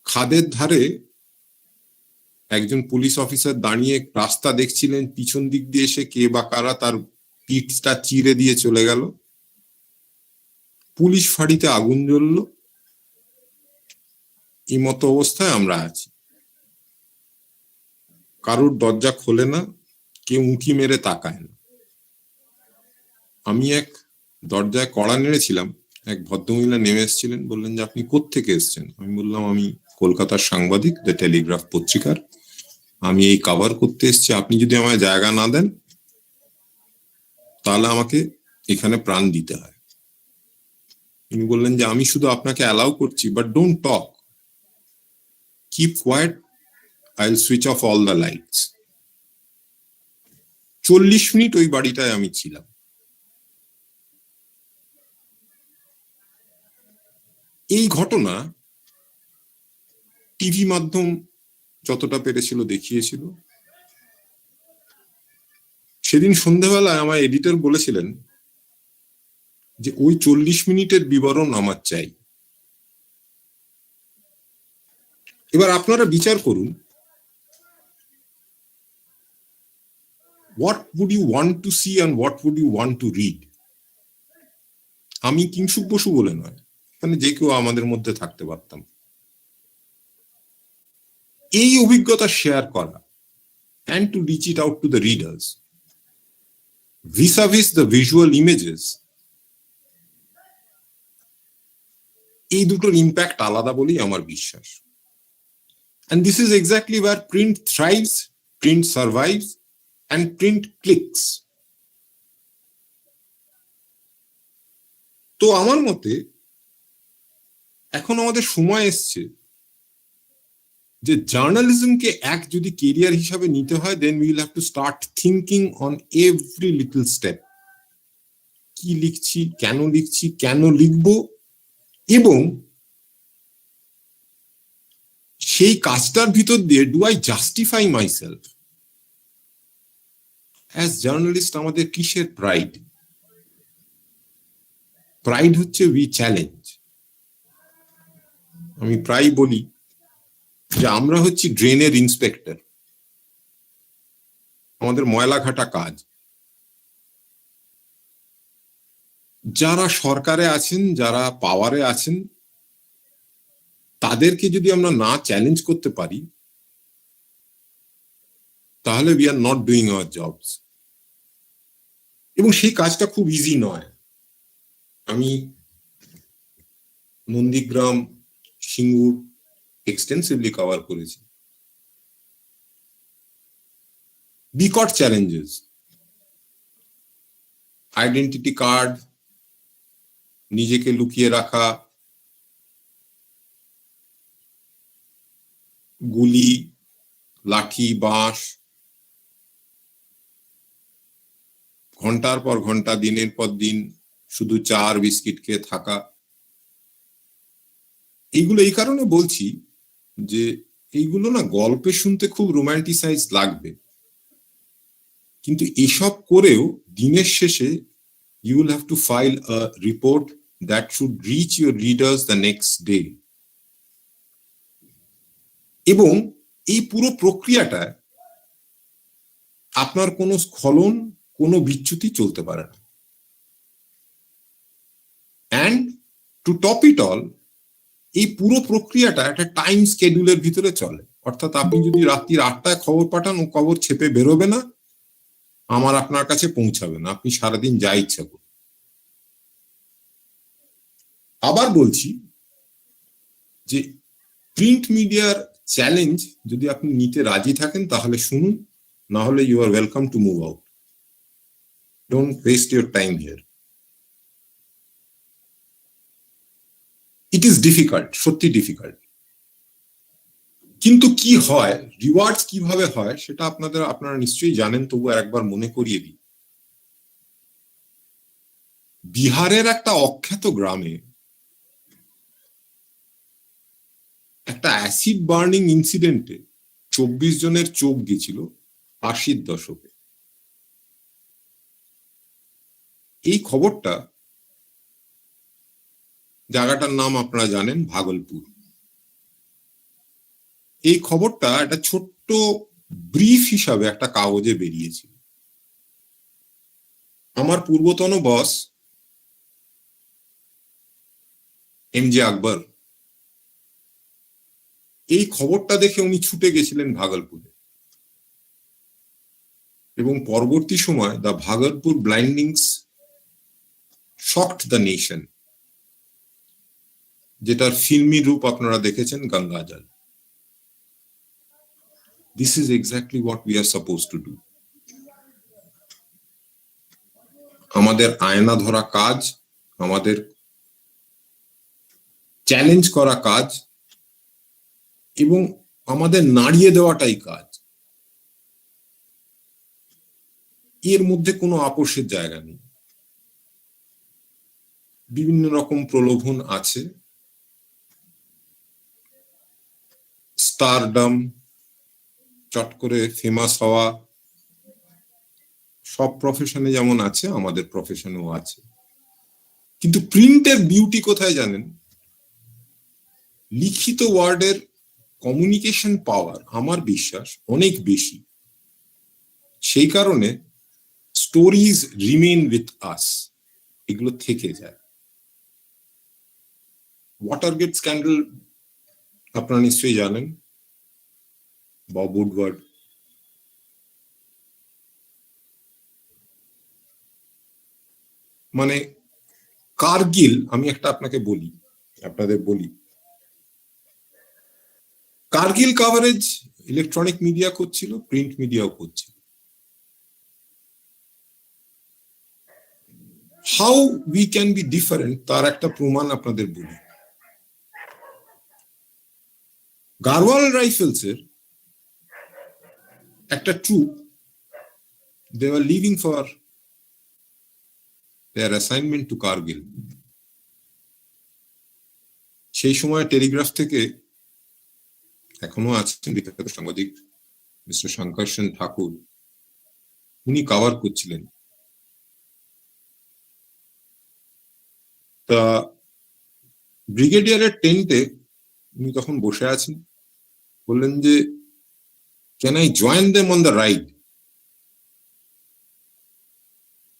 খাদের ধারে একজন পুলিশ অফিসার দাঁড়িয়ে রাস্তা দেখছিলেন, পিছন দিক দিয়ে এসে কে বা কারা তার পিঠটা চিরে দিয়ে চলে গেল। পুলিশ ফাঁড়িতে আগুন জ্বললো। এই মতো অবস্থায় আমরা আছি, কারুর দরজা খোলে না, কেউ উঁকি মেরে তাকায় না। আমি এক দরজায় কড়া নেড়েছিলাম, এক ভদ্রমহিলা নেমে এসেছিলেন, বললেন যে আপনি কোত্থেকে এসছেন? আমি বললাম আমি কলকাতার সাংবাদিক, দ্য টেলিগ্রাফ পত্রিকার, আমি এই কভার করতে এসেছি। আপনি যদি আমায় জায়গা না দেন তাহলে আমাকে এখানে প্রাণ দিতে হয়। তিনি বললেন যে আমি শুধু আপনাকে অ্যালাউ করছি, but don't talk, keep quiet, I will switch off all the lights. 40 minute ওই বাড়িটায় আমি ছিলাম। এই ঘটনা টিভি মাধ্যম যতটা পেরেছিল দেখিয়েছিল। সেদিন সন্ধ্যাবেলায় আমার এডিটর বলেছিলেন যে ওই 40 মিনিটের বিবরণ আমার চাই। এবার আপনারা বিচার করুন, what would you want to see and what would you want to read? আমি কিংশুক বসু বলে নয়, মানে যে কেউ আমাদের মধ্যে থাকতে পারতাম। এই অভিজ্ঞতা শেয়ার করা and to reach it out to the readers vis-a-vis the visual images, এই দুটোর ইম্প্যাক্ট আলাদা বলেই আমার বিশ্বাস। And this is exactly where print thrives, print survives and print clicks. তো আমার মতে এখন আমাদের সময় এসছে যে জার্নালিজমকে যদি কেরিয়ার হিসাবে নিতে হয়, then will have to start thinking on every little step. কি লিখছি, কেন লিখছি, কেন লিখবো, এবং সেই কাজটার ভিতর দিয়ে do I justify myself as journalist. আমাদের কিসের প্রাইড? প্রাইড হচ্ছে উই চ্যালেঞ্জ। আমি প্রায় বলি যে আমরা হচ্ছি ড্রেনের ইন্সপেক্টর, আমাদের ময়লা ঘাটা কাজ। যারা সরকারে আছেন, যারা পাওয়ারে আছেন, তাদেরকে যদি আমরা না চ্যালেঞ্জ করতে পারি তাহলে we are not doing hour jobs. এবং সেই কাজটা খুব ইজি নয়। আমি নন্দীগ্রাম, সিঙ্গুর এক্সটেন্সিভলি কভার করেছি। বিকট চ্যালেঞ্জেস, আইডেন্টিটি কার্ড, নিজেকে লুকিয়ে রাখা, গুলি, লাঠি, বাঁশ, ঘন্টার পর ঘন্টা, দিনের পর দিন শুধু চা আর বিস্কিট খেয়ে থাকা। এইগুলো এই কারণে বলছি যে এইগুলো না গল্পে শুনতে খুব রোমান্টিসাইজ লাগবে, কিন্তু এসব করেও দিনের শেষে you will have to file a report that should reach your readers the next day. এবং এই পুরো প্রক্রিয়াটা আপনার কোনো স্খলন, কোনো বিচ্যুতি চলতে পারে না। And to top it all, এই পুরো প্রক্রিয়াটা একটা টাইম স্কেডিউলের ভিতরে চলে। অর্থাৎ আপনি যদি রাত্রির 8টায় খবর পাঠান, ও খবর ছেপে বেরোবে না, আমার আপনার কাছে পৌঁছাবে না, আপনি সারাদিন যা ইচ্ছা করুন। আবার বলছি যে প্রিন্ট মিডিয়ার চ্যালেঞ্জ যদি আপনি নিতে রাজি থাকেন তাহলে শুনুন, না হলে you are welcome to move out. Don't waste your time here. It is difficult, সত্যি ডিফিকাল্ট। কিন্তু কি হয়, রিওয়ার্ডস কিভাবে হয় সেটা আপনারা নিশ্চয়ই জানেন, তবু একবার মনে করিয়ে দিই। বিহারের একটা অখ্যাত গ্রামে একটা অ্যাসিড বার্নিং ইনসিডেন্টে 24 জনের চোখ গেছিল 80-র দশকে। এই খবরটা, জায়গাটার নাম আপনারা জানেন, ভাগলপুর। এই খবরটা একটা ছোট্ট ব্রিফ হিসাবে একটা কাগজে বেরিয়েছিল। আমার পূর্বতন বস এমজে আকবর, এই খবরটা দেখে উনি ছুটে গেছিলেন ভাগলপুরে, এবং পরবর্তী সময় the Bhagalpur blindings shocked the nation, যেটার ফিল্মি রূপ আপনারা দেখেছেন, Gangaajal. This is exactly what we are suppose to do. আমাদের আয়না ধরা কাজ, আমাদের চ্যালেঞ্জ করা কাজ, এবং আমাদের নাড়িয়ে দেওয়াটাই কাজ। এর মধ্যে কোনো আপোষের জায়গা নেই। বিভিন্ন রকম প্রলোভন আছে, স্টারডম, চট করে ফেমাস হওয়া, সব প্রফেশনে যেমন আছে আমাদের প্রফেশনেও আছে। কিন্তু প্রিন্টের বিউটি কোথায় জানেন? লিখিত ওয়ার্ডের কমিউনিকেশন পাওয়ার আমার বিশ্বাস অনেক বেশি। সেই কারণে স্টোরিজ রিমেইন উইথ আস, এগুলো থেকে যায়। ওয়াটারগেট স্ক্যান্ডাল আপনারা নিশ্চয়ই জানেন, বব উডওয়ার্ড। মানে কার্গিল, আমি একটা আপনাদের বলি, কার্গিল কভারেজ ইলেকট্রনিক মিডিয়া করছিল, প্রিন্ট মিডিয়াও করছিল। How we can be different তার একটা প্রমাণ আপনাদের বলি। গারওয়াল রাইফেলস এর একটা troop, they were leaving for their assignment to Kargil. সেই সময় টেলিগ্রাফ থেকে, এখনো আছেন বিখ্যাত সাংবাদিক মিস্টার শঙ্কর সেন ঠাকুর, উনি কভার করছিলেন। তা ব্রিগেডিয়ারের টেন্টে উনি তখন বসে আছেন, বললেন যে, can I join them on the ride?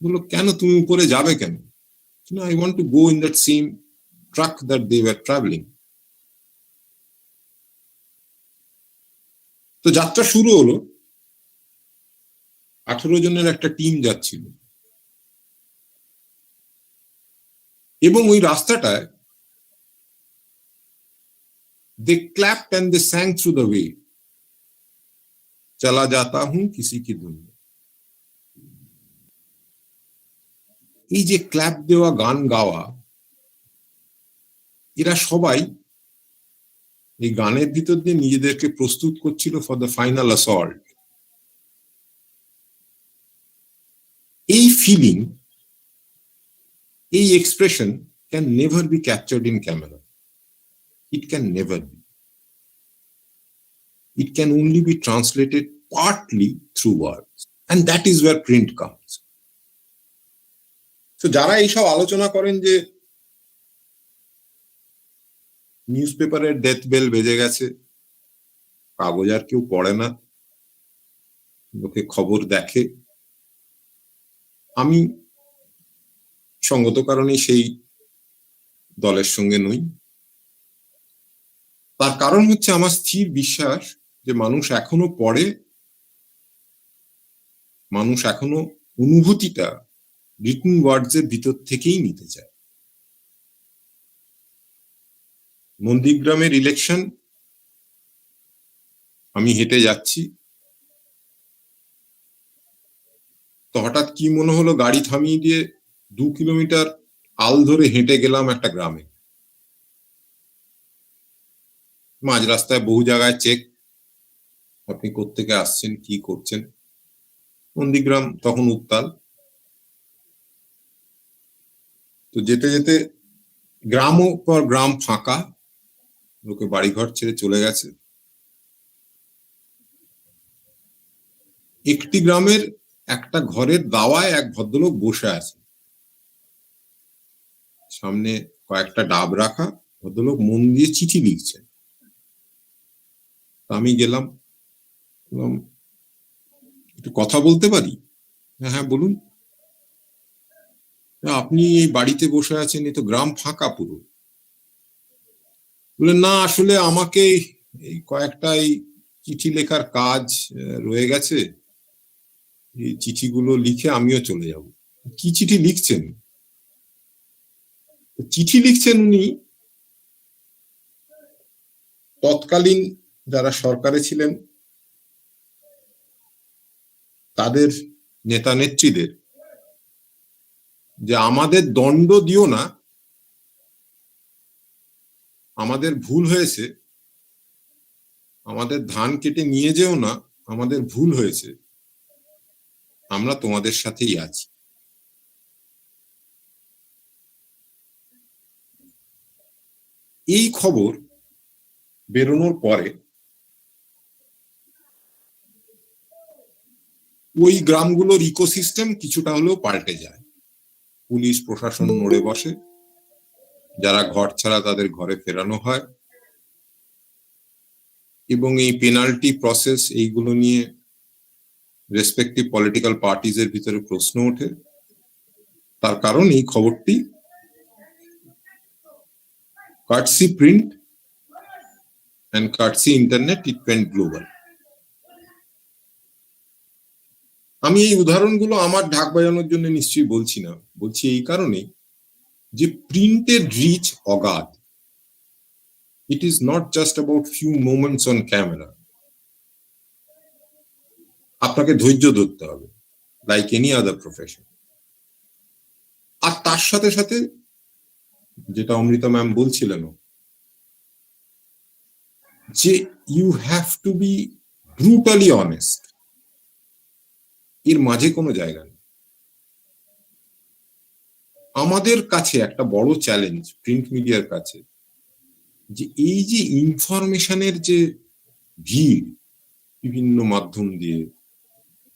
বললো, কেন, তুমি উপরে যাবে কেন? I want to go in that same truck that they were travelling. তো যাত্রা শুরু হলো। 18 জনের একটা টিম যাচ্ছিল, এবং ওই রাস্তাটায় they clapped and they sang through the way, चला जाता हूं किसी की दुनिया। এই যে ক্ল্যাপ দেওয়া, গান গাওয়া, এরা সবাই এই গানের ভিতর দিয়ে নিজেদেরকে প্রস্তুত করছিল ফর দ্য ফাইনাল অ্যাসল্ট। এই ফিলিং, এই expression can never be captured in camera. It can never be. It can only be translated partly through words, and that is where print comes. So যারা এইসব আলোচনা করেন যে news পেপারের death bell বেজে গেছে, কাগজ আর কেউ পড়ে না, লোকে খবর দেখে, আমি সঙ্গত কারণে সেই দলের সঙ্গে নই। তার কারণ হচ্ছে আমার স্থির বিশ্বাস যে মানুষ এখনো পড়ে, মানুষ এখনো অনুভূতিটা রিটন ওয়ার্ডস এর ভিতর থেকেই নিতে চায়। নন্দীগ্রামের ইলেকশন, আমি হেঁটে যাচ্ছি, তো হঠাৎ কি মনে হলো, গাড়ি থামিয়ে দিয়ে 2 কিলোমিটার আল ধরে হেঁটে গেলাম একটা গ্রামে। মাঝ রাস্তায় বহু জায়গায় চেক, আপনি কোত্থেকে আসছেন, কি করছেন। নন্দীগ্রাম তখন উত্তাল। তো যেতে যেতে গ্রাম পর গ্রাম ফাঁকা, লোকে বাড়িঘর ছেড়ে চলে গেছে। একটি গ্রামের একটা ঘরের দাওয়ায় এক ভদ্রলোক বসে আছে, সামনে কয়েকটা ডাব রাখা, ভদ্রলোক মন দিয়ে চিঠি লিখছেন। আমি গেলাম, একটু কথা বলতে পারি? হ্যাঁ বলুন। আপনি এই বাড়িতে বসে আছেন, এই তো গ্রাম ফাঁকা পুরো। বললেন না, আসলে আমাকে এই কয়েকটা এই চিঠি লেখার কাজ রয়ে গেছে, এই চিঠিগুলো লিখে আমিও চলে যাব। কি চিঠি লিখছেন? চিঠি লিখছেন উনি তৎকালীন যারা সরকারে ছিলেন তাদের নেতা নেত্রীদের, যে আমাদের দণ্ড দিও না, আমাদের ভুল হয়েছে, আমাদের ধান কেটে নিয়ে যেও না, আমাদের ভুল হয়েছে, আমরা তোমাদের সাথেই আছি। এই খবর বেরোনোর পরে ওই গ্রামগুলোর ইকোসিস্টেম কিছুটা হলেও পাল্টে যায়। পুলিশ প্রশাসন নড়ে বসে, যারা ঘর ছাড়া তাদের ঘরে ফেরানো হয়, এবং এই পেনাল্টি প্রসেস, এইগুলো নিয়ে রেসপেক্টিভ পলিটিক্যাল পার্টিজ এর ভিতরে প্রশ্ন ওঠে। তার কারণ এই খবরটি courtesy print and courtesy internet, it went global. আমি এই উদাহরণগুলো আমার ঢাক বাজানোর জন্য নিশ্চয়ই বলছি না, বলছি এই কারণে যে প্রিন্টের রিচ অগাধ। It is not just about few moments on camera. আপনাকে ধৈর্য ধরতে হবে, লাইক এনি আদার প্রফেশন। আর তার সাথে সাথে যেটা অমৃতা ম্যাম বলছিলেন, যে you have to be brutally honest. এর মাঝে কোনো জায়গা নেই। আমাদের কাছে একটা বড় চ্যালেঞ্জ প্রিন্ট মিডিয়ার কাছে, যে এই যে ইনফরমেশনের যে ভিড় বিভিন্ন মাধ্যম দিয়ে,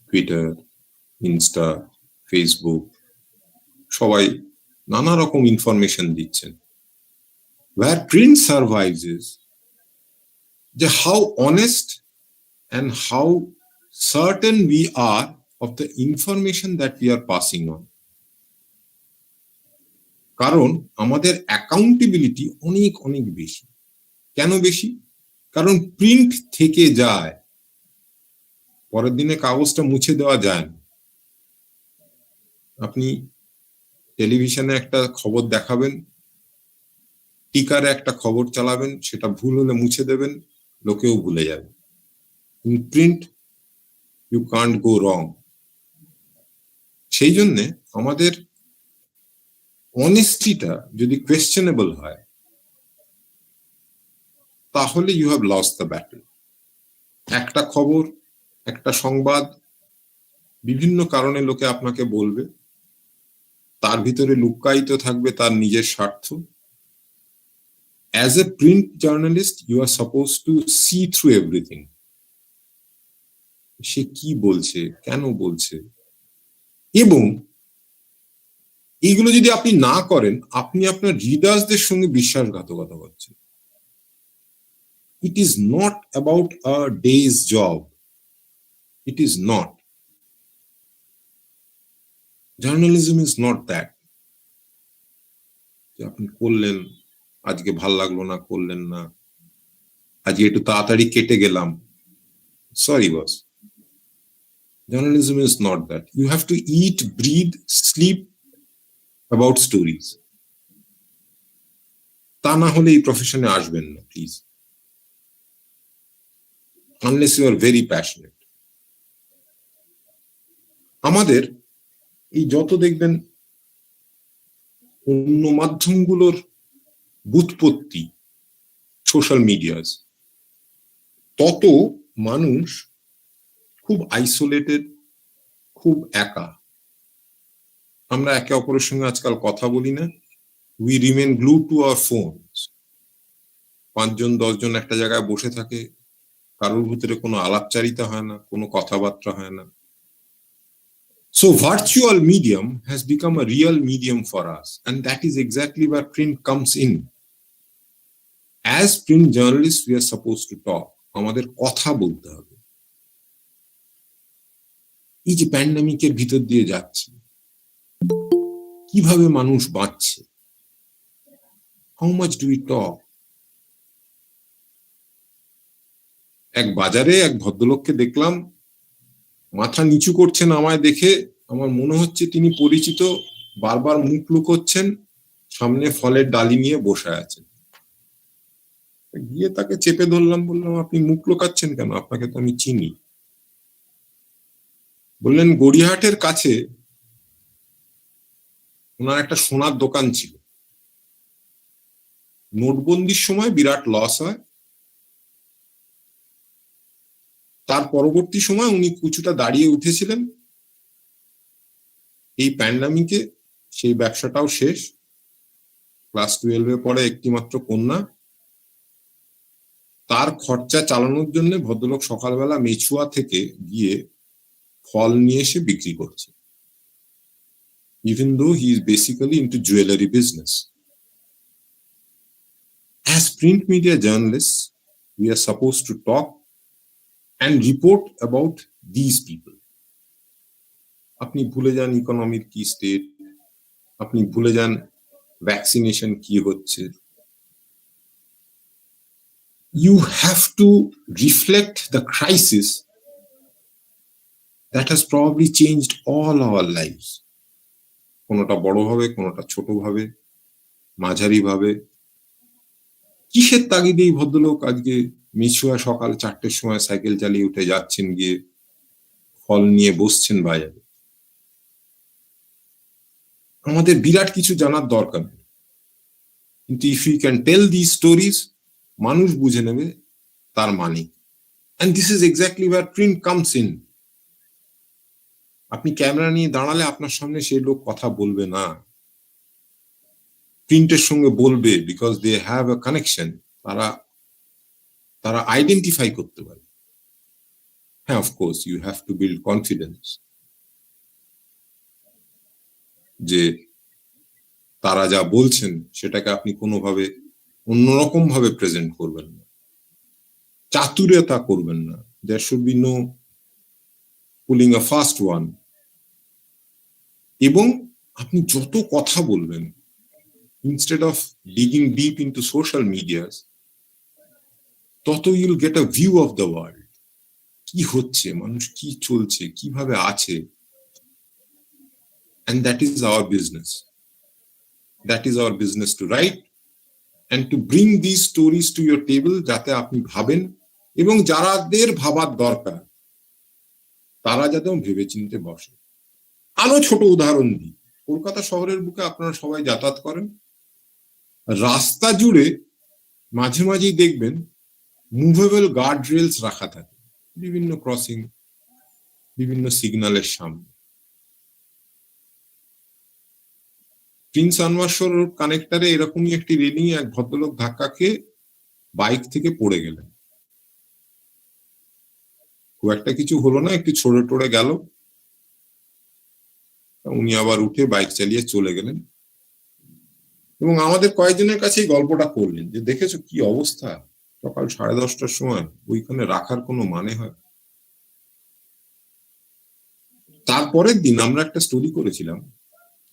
টুইটার, ইনস্টা, ফেসবুক, সবাই নানা রকম ইনফরমেশন দিচ্ছেন। Where print survives is যে how honest and how certain we are of the information that we are passing on. কারণ আমাদের অ্যাকাউন্টেবিলিটি অনেক অনেক বেশি। কেন বেশি? কারণ প্রিন্ট থেকে যায়, পরের দিনে কাগজটা মুছে দেওয়া যায় না। আপনি টেলিভিশনে একটা খবর দেখাবেন, টিকারে একটা খবর চালাবেন, সেটা ভুল হলে মুছে দেবেন, লোকেও ভুলে যাবে। In print you can't go wrong. সেই জন্যে আমাদের অনেস্টিটা যদি কোয়েশ্চেনেবল হয়, তাহলে you have lost the battle. একটা খবর, একটা সংবাদ বিভিন্ন কারণে লোকে আপনাকে বলবে, তার ভিতরে লুক্কায়িত থাকবে তার নিজের স্বার্থ। As a print journalist, you are supposed to see through everything. সে কি বলছে, কেন বলছে, এবং এইগুলো যদি আপনি না করেন, আপনি আপনার রিডার্সদের সঙ্গে বিশ্বাসঘাতকতা করছেন। It is not about a day's job. It is not. Journalism is not that. যে আপনি করলেন, আজকে ভাল লাগলো না, করলেন না, আজকে একটু তাড়াতাড়ি কেটে গেলাম। Sorry, boss. Journalism is not that. You have to eat, breathe, sleep about stories. তা না হলে এই প্রফেশনে আসবেন না, please. Unless you are very passionate. আমাদের এই যত দেখবেন অন্য মাধ্যমগুলোর বুৎপত্তি সোশ্যাল মিডিয়াস, তত মানুষ খুব আইসোলেটেড, খুব একা। আমরা একে অপরের সঙ্গে আজকাল কথা বলি না। We remain glue to our phones. 5 জন 10 জন একটা জায়গায় বসে থাকে, কারোর ভিতরে কোনো আলাপচারিতা হয় না, কোনো কথাবার্তা হয় না। So virtual medium has become a real medium for us, and that is exactly where print comes in. As print journalists, we are supposed to talk. আমাদের কথা বলতে হবে। এই যে প্যান্ডেমিকের ভিতর দিয়ে যাচ্ছে, কিভাবে মানুষ বাঁচছে, how much do we talk? এক বাজারে এক ভদ্রলোককে দেখলাম, মাথা নিচু করছেন আমায় দেখে, আমার মনে হচ্ছে তিনি পরিচিত, বারবার মুখ লুকোচ্ছেন, সামনে ফলের ডালি নিয়ে বসে আছেন। গিয়ে তাকে চেপে ধরলাম, বললাম আপনি মুখ লুকাচ্ছেন কেন, আপনাকে তো আমি চিনি। বললেন গড়িয়াহাটের কাছে ওনার একটা সোনার দোকান ছিল, নোটবন্দির সময় বিরাট লস হয়, তার পরবর্তী সময় উনি কিছুটা দাঁড়িয়ে উঠেছিলেন। এই প্যান্ডামিকে সেই ব্যবসাটাও শেষ। ক্লাস 12-এ পড়ে একটি মাত্র কন্যা, তার খরচা চালানোর জন্য ভদ্রলোক সকালবেলা মেছুয়া থেকে গিয়ে ফল নিয়ে এসে বিক্রি করছে, even though he is basically into jewelry business. As print media journalists, we are supposed to talk and report about these people. আপনি ভুলে যান ইকোনমির কি স্টেট, আপনি ভুলে যান ভ্যাকসিনেশন কি হচ্ছে। You have to reflect the crisis that has probably changed all our lives. কোনোটা বড় ভাবে, কোনোটা ছোট ভাবে, মাঝারি ভাবে। কিসের তাগিদে এই ভদ্রলোক আজকে মিছুয়া সকাল 4টের সময় সাইকেল চালিয়ে উঠে যাচ্ছেন, গিয়ে ফল নিয়ে বসছেন বাজারে। আমাদের বিরাট কিছু জানার দরকার নেই, কিন্তু if you can tell this stories, মানুষ বুঝে নেবে তার মানে। And this is exactly where print comes in. আপনি ক্যামেরা নিয়ে দাঁড়ালে আপনার সামনে সেই লোক কথা বলবে না, প্রিন্টের সঙ্গে বলবে, because they have a connection. তারা আইডেন্টিফাই করতে পারে। হ্যাঁ, of course you have to build confidence যে তারা যা বলছেন সেটাকে আপনি কোনোভাবে অন্যরকম ভাবে প্রেজেন্ট করবেন না, চাতুর্যতা করবেন না। There should be no pulling a fast one. এবং আপনি যত কথা বলবেন, instead of digging deep into social medias, তত you'll get a view of the world. কি হচ্ছে, মানুষ কি চলছে, কিভাবে আছে। and that is our business. That is our business to write and to bring these stories to your table, যাতে আপনি ভাবেন এবং যারাদের ভাবার দরকার তারা যাতে ভেবে চিনতে বসে। আরো ছোট উদাহরণ দিই, কলকাতা শহরের বুকে আপনারা সবাই যাতায়াত করেন, রাস্তা জুড়ে মাঝে মাঝেই দেখবেন মুভেবল গার্ড রেলস রাখা থাকে বিভিন্ন ক্রসিং, বিভিন্ন সিগন্যালের সামনে। প্রিন্স আনোয়ার রোড কানেক্টরে এরকমই একটি রেলিং এক ভদ্রলোক ধাক্কা খেয়ে বাইক থেকে পড়ে গেলেন। খুব একটা কিছু হলো না, একটু ছড়ে টড়ে গেল, উনি আবার উঠে বাইক চালিয়ে চলে গেলেন এবং আমাদের কয়েকজনের কাছে এই গল্পটা করলেন যে দেখেছো কি অবস্থা, সকাল 10:30টার সময় ওইখানে রাখার কোনো মানে হয়? তারপরের দিন আমরা একটা স্টোরি করেছিলাম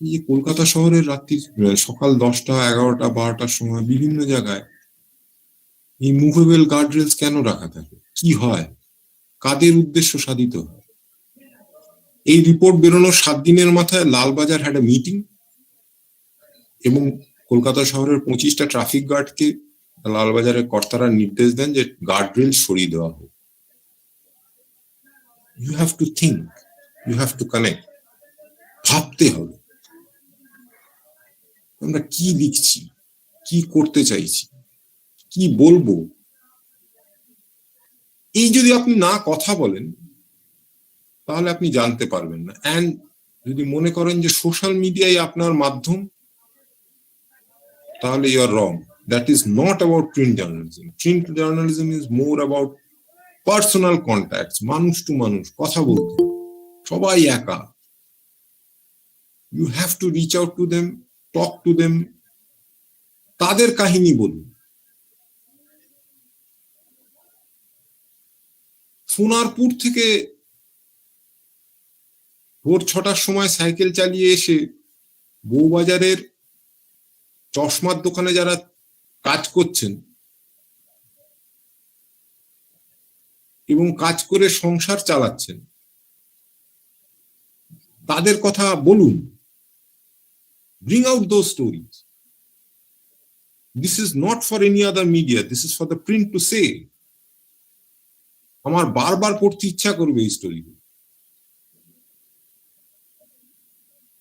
যে কলকাতা শহরের রাত্রি সকাল 10টা, 11টা, 12টার সময় বিভিন্ন জায়গায় এই মুভেবল গার্ড রেলস কেন রাখা থাকে, কি হয়, কাদের উদ্দেশ্য সাধিত হয়। এই রিপোর্ট বেরোনোর 7 দিনের মাথায় লালবাজার হ্যাড এ মিটিং এবং কলকাতা শহরের 25টা ট্রাফিক গার্ডকে লালবাজারের কর্তারা নির্দেশ দেন যে গার্ড রেল সরিয়ে দেওয়া হোক। You have to think, you have to connect, ভাবতে হবে আমরা কি লিখছি, কি করতে চাইছি, কি বলবো। এই যদি আপনি না কথা বলেন তাহলে আপনি জানতে পারবেন না। এন্ড যদি মনে করেন যে সোশ্যাল মিডিয়াই আপনার মাধ্যম, তাহলে you are wrong. That is not about print journalism. Print journalism is more about personal contact, মানুষ টু মানুষ কথা বলতে, সবাই একা। You have to reach out to them, talk to them, তাদের কাহিনী বলুন। সোনারপুর থেকে ভোর 6টার সময় সাইকেল চালিয়ে এসে বউবাজারের চশমার দোকানে যারা কাজ করছেন এবং কাজ করে সংসার চালাচ্ছেন তাদের কথা বলুন। Bring out those stories. This is not for any other media. This is for the print to say. আমার বারবার পড়তে ইচ্ছা করবে এই স্টোরি।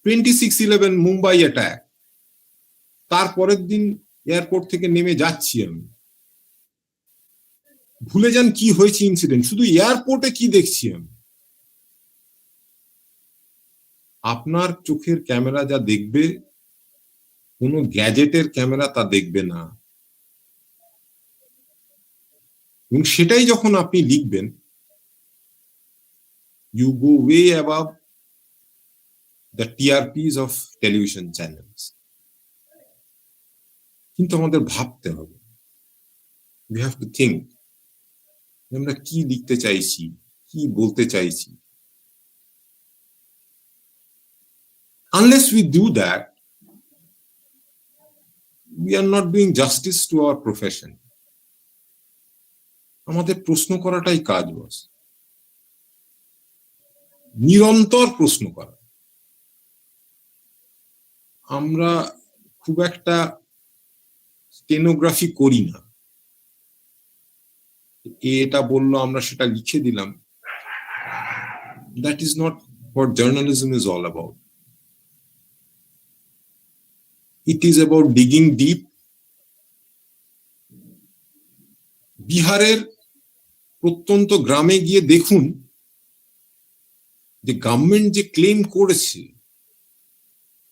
26/11 মুম্বাই অ্যাটাক, তারপরের দিন এয়ারপোর্ট থেকে নেমে যাচ্ছি আমি, ভুলে যান কি হয়েছে ইনসিডেন্ট, শুধু এয়ারপোর্টে কি দেখছি আমি। আপনার চোখের ক্যামেরা যা দেখবে কোনো গ্যাজেটের ক্যামেরা তা দেখবে না, এবং সেটাই যখন আপনি লিখবেন you go way above the TRPs of television channels. কিন্তু আমাদের ভাবতে হবে, we have to think, আমরা কি লিখতে চাইছি, কি বলতে চাইছি। Unless we do that, we are not doing justice to our profession. আমাদের প্রশ্ন করাটাই কাজ, বস, নিরন্তর প্রশ্ন করা। আমরা খুব একটা স্টেনোগ্রাফি করি না, এটা বললো আমরা সেটা লিখে দিলাম। That is not what journalism is all about. It is about digging deep. বিহারের প্রত্যন্ত গ্রামে গিয়ে দেখুন যে গভর্নমেন্ট যে ক্লেম করেছে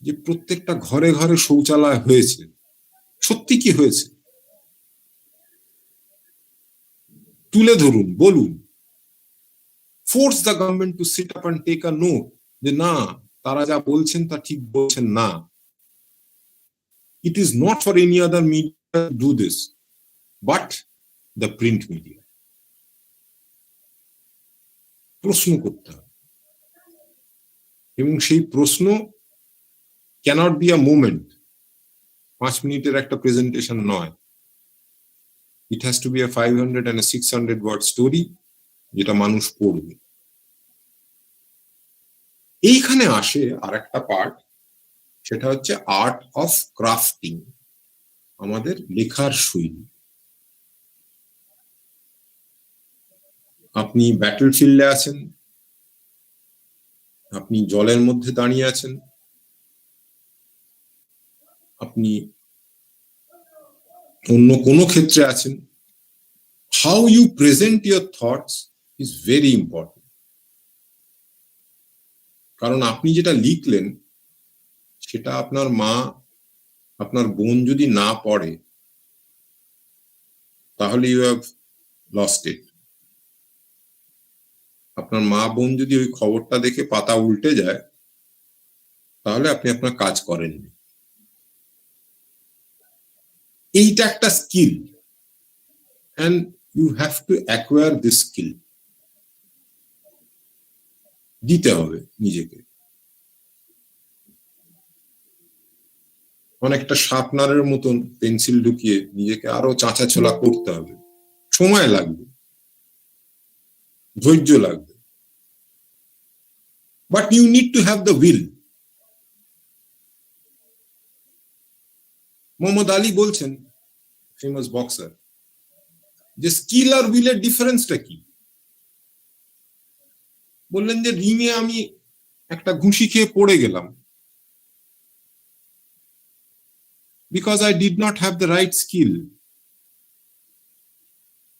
যে প্রত্যেকটা ঘরে ঘরে শৌচালয় হয়েছে, সত্যি কি হয়েছে তুলে ধরুন, বলুন। Force the government to sit up and take a note যে না, তারা যা বলছেন তা ঠিক বলছেন না। It is not for any other media to do this, but the print media. প্রশ্ন করতে হবে, এবং সেই প্রশ্ন cannot be a moment, 5 মিনিটের একটা প্রেজেন্টেশন নয়। It has to be a 500 and a 600 word story যেটা মানুষ পড়বে। এইখানে আসে আর একটা পার্ট, সেটা হচ্ছে আর্ট অফ ক্রাফটিং, আমাদের লেখার শৈলী। আপনি ব্যাটল ফিল্ডে আছেন, আপনি জলের মধ্যে দাঁড়িয়ে আছেন, আপনি অন্য কোনো ক্ষেত্রে আছেন, how you present your thoughts is very important. কারণ আপনি যেটা লিখলেন সেটা আপনার মা, আপনার বোন যদি না পড়ে, তাহলে ইউ হ্যাভ লস্ট ইট। আপনার মা বোন যদি ওই খবরটা দেখে পাতা উল্টে যায়, তাহলে আপনি আপনার কাজ করেননি। এইটা একটা skill, and you have to acquire this skill. দিতে হবে নিজেকে। অনেকটা শার্পনারের মতন পেন্সিল ঢুকিয়ে নিজেকে আরো চাঁচা ছোলা করতে হবে, সময় লাগবে, ধৈর্য লাগবে, but you need to have the will. Muhammad Ali বলছেন, ফেমাস বক্সার, যে স্কিল আর উইলের ডিফারেন্সটা কি? বললেন যে রিংয়ে আমি একটা ঘুষি খেয়ে পড়ে গেলাম, because I did not have the right skill.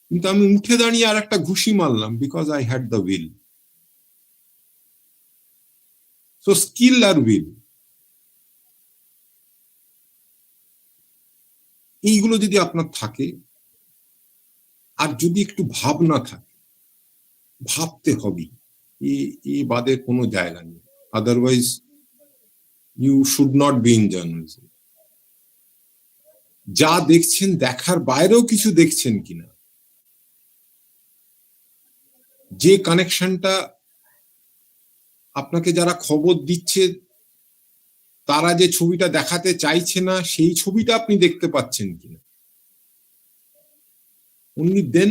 কিন্তু আমি উঠে দাঁড়িয়ে আর একটা ঘুষি মারলাম, because I had the will. So skill আর উইল, এইগুলো যদি আপনার থাকে, আর যদি একটু ভাবনা থাকে, ভাবতে হবে, এই বাদে কোনো জায়গা নেই। Otherwise you should not be in journalism. যা দেখছেন দেখার বাইরেও কিছু দেখছেন কিনা, যে কানেকশনটা আপনাকে যারা খবর দিচ্ছে তারা যে ছবিটা দেখাতে চাইছে না, সেই ছবিটা আপনি দেখতে পাচ্ছেন কিনা, only then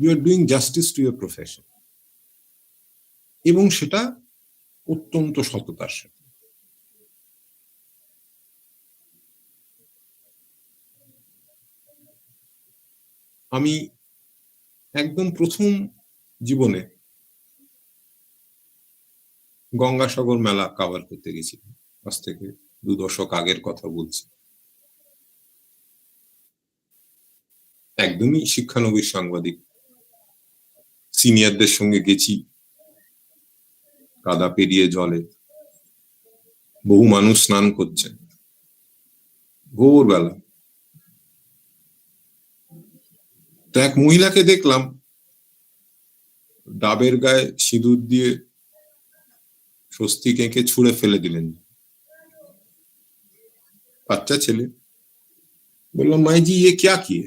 you are doing justice to your profession, এবং সেটা অত্যন্ত সততার সাথে। আমি একদম প্রথম জীবনে গঙ্গাসাগর মেলা কভার করতে গেছিলাম, আজ থেকে 2 দশক আগের কথা বলছি। একদমই শিক্ষানবিশ সাংবাদিক, সিনিয়রদের সঙ্গে গেছি, কাদা পেরিয়ে জলে, বহু মানুষ স্নান করছেন, ভোরবেলা। তো এক মহিলাকে দেখলাম ডাবের গায়ে সিঁদুর দিয়ে স্বস্তিক এঁকে ছুঁড়ে ফেলে দিলেন। বাচ্চা ছেলে। বললাম, माई जी ये क्या किए?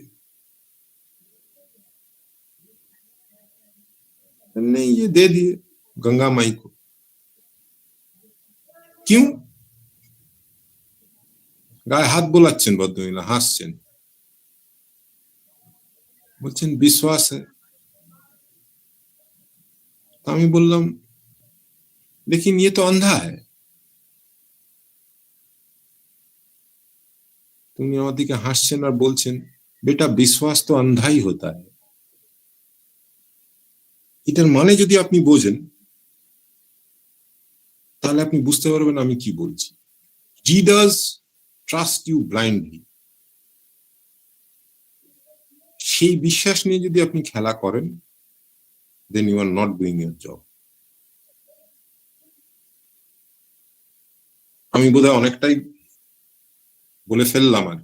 नहीं, ये दे दिए गंगा माई को। क्यों? গায়ে হাত বোলাচ্ছেন ভদ্রমহিলা, হাসছেন, বলছেন বিশ্বাস है। আমি বললাম, लेकिन ये तो अंधा है। তুমি আমার দিকে হাসছেন আর বলছেন, বেটা বিশ্বাস তো अंधा ही होता है। এটার মানে যদি আপনি বোঝেন, তাহলে আপনি বুঝতে পারবেন আমি কি বলছি। Readers trust you blindly। সেই বিশ্বাস নিয়ে যদি আপনি খেলা করেন, then you are not doing your job। আমি বোধহয় অনেকটাই বলে ফেললাম আর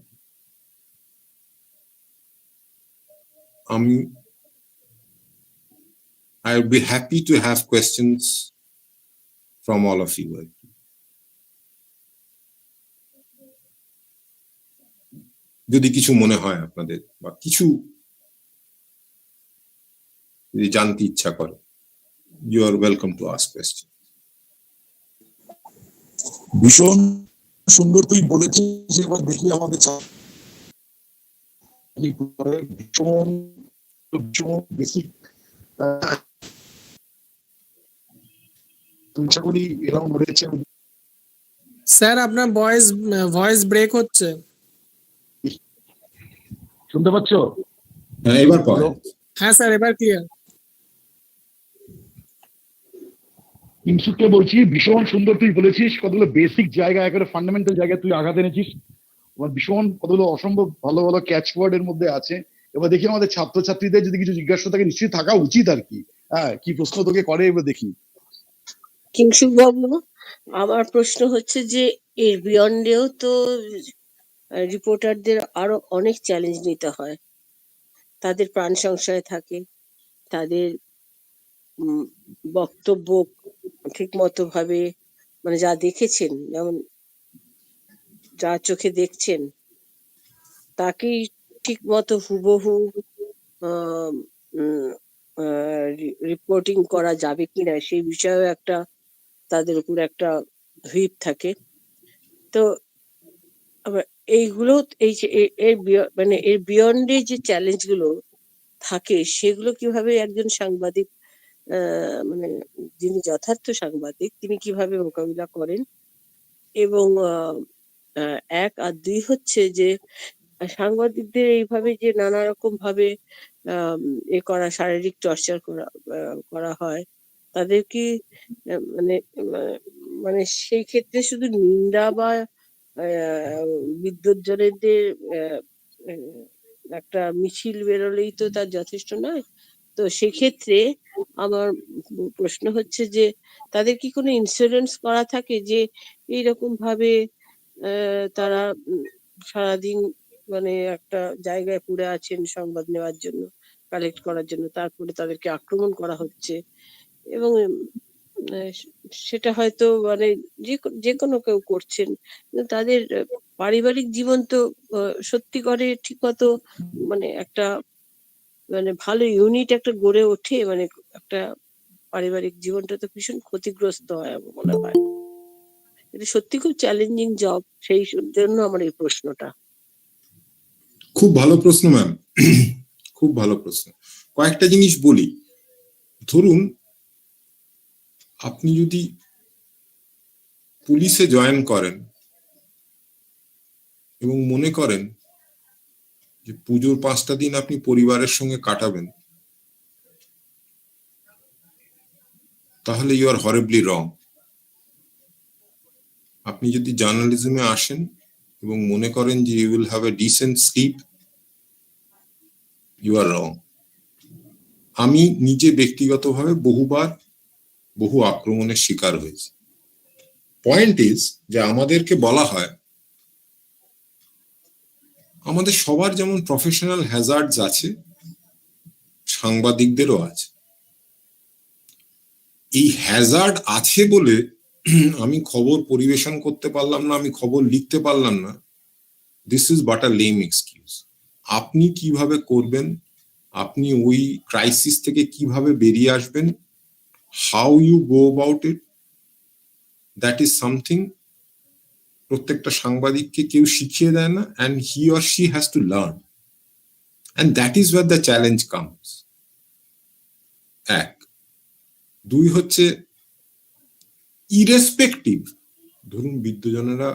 আমি I would be happy to have questions from all of you। যদি কিছু মনে হয় আপনাদের, বা কিছু যদি জানতে ইচ্ছা করে, you are welcome to ask questions। ভীষণ সুন্দর তুই বলেছিস। এবার দেখি আমাদের ভীষণ ভীষণ বেশি আশা করি এরকম রয়েছে। স্যার আপনার ভয়েস ব্রেক হচ্ছে। শুনতে পাচ্ছ? হ্যাঁ, এবার পাওয়া হ্যালো, যাচ্ছে। হ্যাঁ স্যার এবার ক্লিয়ার। কিংশুককে বলছি, ভীষণ সুন্দর তুই বলেছিস, কতগুলো বেসিক জায়গা, একেবারে ফান্ডামেন্টাল জায়গায় তুই আঘাত এনেছিস। আমার ভীষণ কতগুলো অসম্ভব ভালো ভালো ক্যাচওয়ার্ড এর মধ্যে আছে। এবার দেখি আমাদের ছাত্রছাত্রীদের যদি কিছু জিজ্ঞাসা থাকে, নিশ্চয়ই থাকা উচিত আর কি। হ্যাঁ, কি প্রশ্ন তোকে করে এবার দেখি। কিংশুক বাবু, আমার প্রশ্ন হচ্ছে যে এর বিয়ন্ডেও তো রিপোর্টারদের আরো অনেক চ্যালেঞ্জ নিতে হয়, তাদের প্রাণ সংশয় থাকে, তাদের বক্তব্য ঠিক মতো ভাবে মানে যা দেখেছেন, যেমন যা চোখে দেখছেন তাকেই ঠিক মতো হুবহু রিপোর্টিং করা যাবে কিনা সেই বিষয়েও একটা তাদের উপর একটা হুইপ থাকে। তো আবার এইগুলো এই যে মানে এর বিয়ন্ডে যে চ্যালেঞ্জ গুলো থাকে সেগুলো কিভাবে একজন সাংবাদিক মানে যিনি যথার্থ সাংবাদিক তিনি কিভাবে মোকাবিলা করেন, এবং এক আর দুই হচ্ছে যে সাংবাদিকদের এইভাবে যে নানা রকম ভাবে এ করা, শারীরিক টর্চার করা হয়, তাদের কি মানে মানে সেই ক্ষেত্রে শুধু নিন্দা বা বিদ্যুৎজনেদের একটা মিছিল বেরোলেই তো তার যথেষ্ট নয়। তো সেক্ষেত্রে আমার প্রশ্ন হচ্ছে যে তাদের কি কোনো ইন্স্যুরেন্স করা থাকে যে এইরকম ভাবে তারা সারাদিন মানে একটা জায়গায় পড়ে আছেন সংবাদ নেওয়ার জন্য, কালেক্ট করার জন্য, তারপরে তাদেরকে আক্রমণ করা হচ্ছে, এবং সেটা হয়তো মানে যে কোনো কেউ করছেন, তাদের পারিবারিক জীবন তো সত্যি করে ঠিক মতো মানে একটা মানে ভালো ইউনিট একটা গড়ে ওঠে, মানে একটা পারিবারিক জীবনটা তো ভীষণ ক্ষতিগ্রস্ত হয় আমার মনে হয়। এটা সত্যি খুব চ্যালেঞ্জিং জব, সেই জন্য আমার এই প্রশ্নটা। খুব ভালো প্রশ্ন ম্যাম, খুব ভালো প্রশ্ন। কয়েকটা জিনিস বলি। ধরুন আপনি যদি পুলিশে জয়েন করেন এবং মনে করেন যে পুজোর 5টা দিন আপনি পরিবারের সঙ্গে কাটাবেন, তাহলে ইউ আর হরিবলি রং। আপনি যদি জার্নালিজমে আসেন এবং মনে করেন যে you will have a decent sleep, you are wrong. আমি নিজে ব্যক্তিগতভাবে বহু আক্রমণের শিকার হয়েছি। পয়েন্ট ইজ যে আমাদেরকে বলা হয় আমাদের সবার যেমন প্রফেশনাল হ্যাজার্ডস আছে, সাংবাদিকদেরও আছে। এই হ্যাজার্ড আছে বলে আমি খবর পরিবেশন করতে পারলাম না, আমি খবর লিখতে পারলাম না, this is but a lame excuse. আপনি কিভাবে করবেন, আপনি ওই ক্রাইসিস থেকে কিভাবে বেরিয়ে আসবেন, how you go about it, that is something প্রত্যেকটা সাংবাদিককে কেউ শিখিয়ে দেয় না, and he or she has to learn, and that is where the challenge comes. এক। দুই হচ্ছে ইরেসপেক্টিভ, ধরুন বিদ্যজনেরা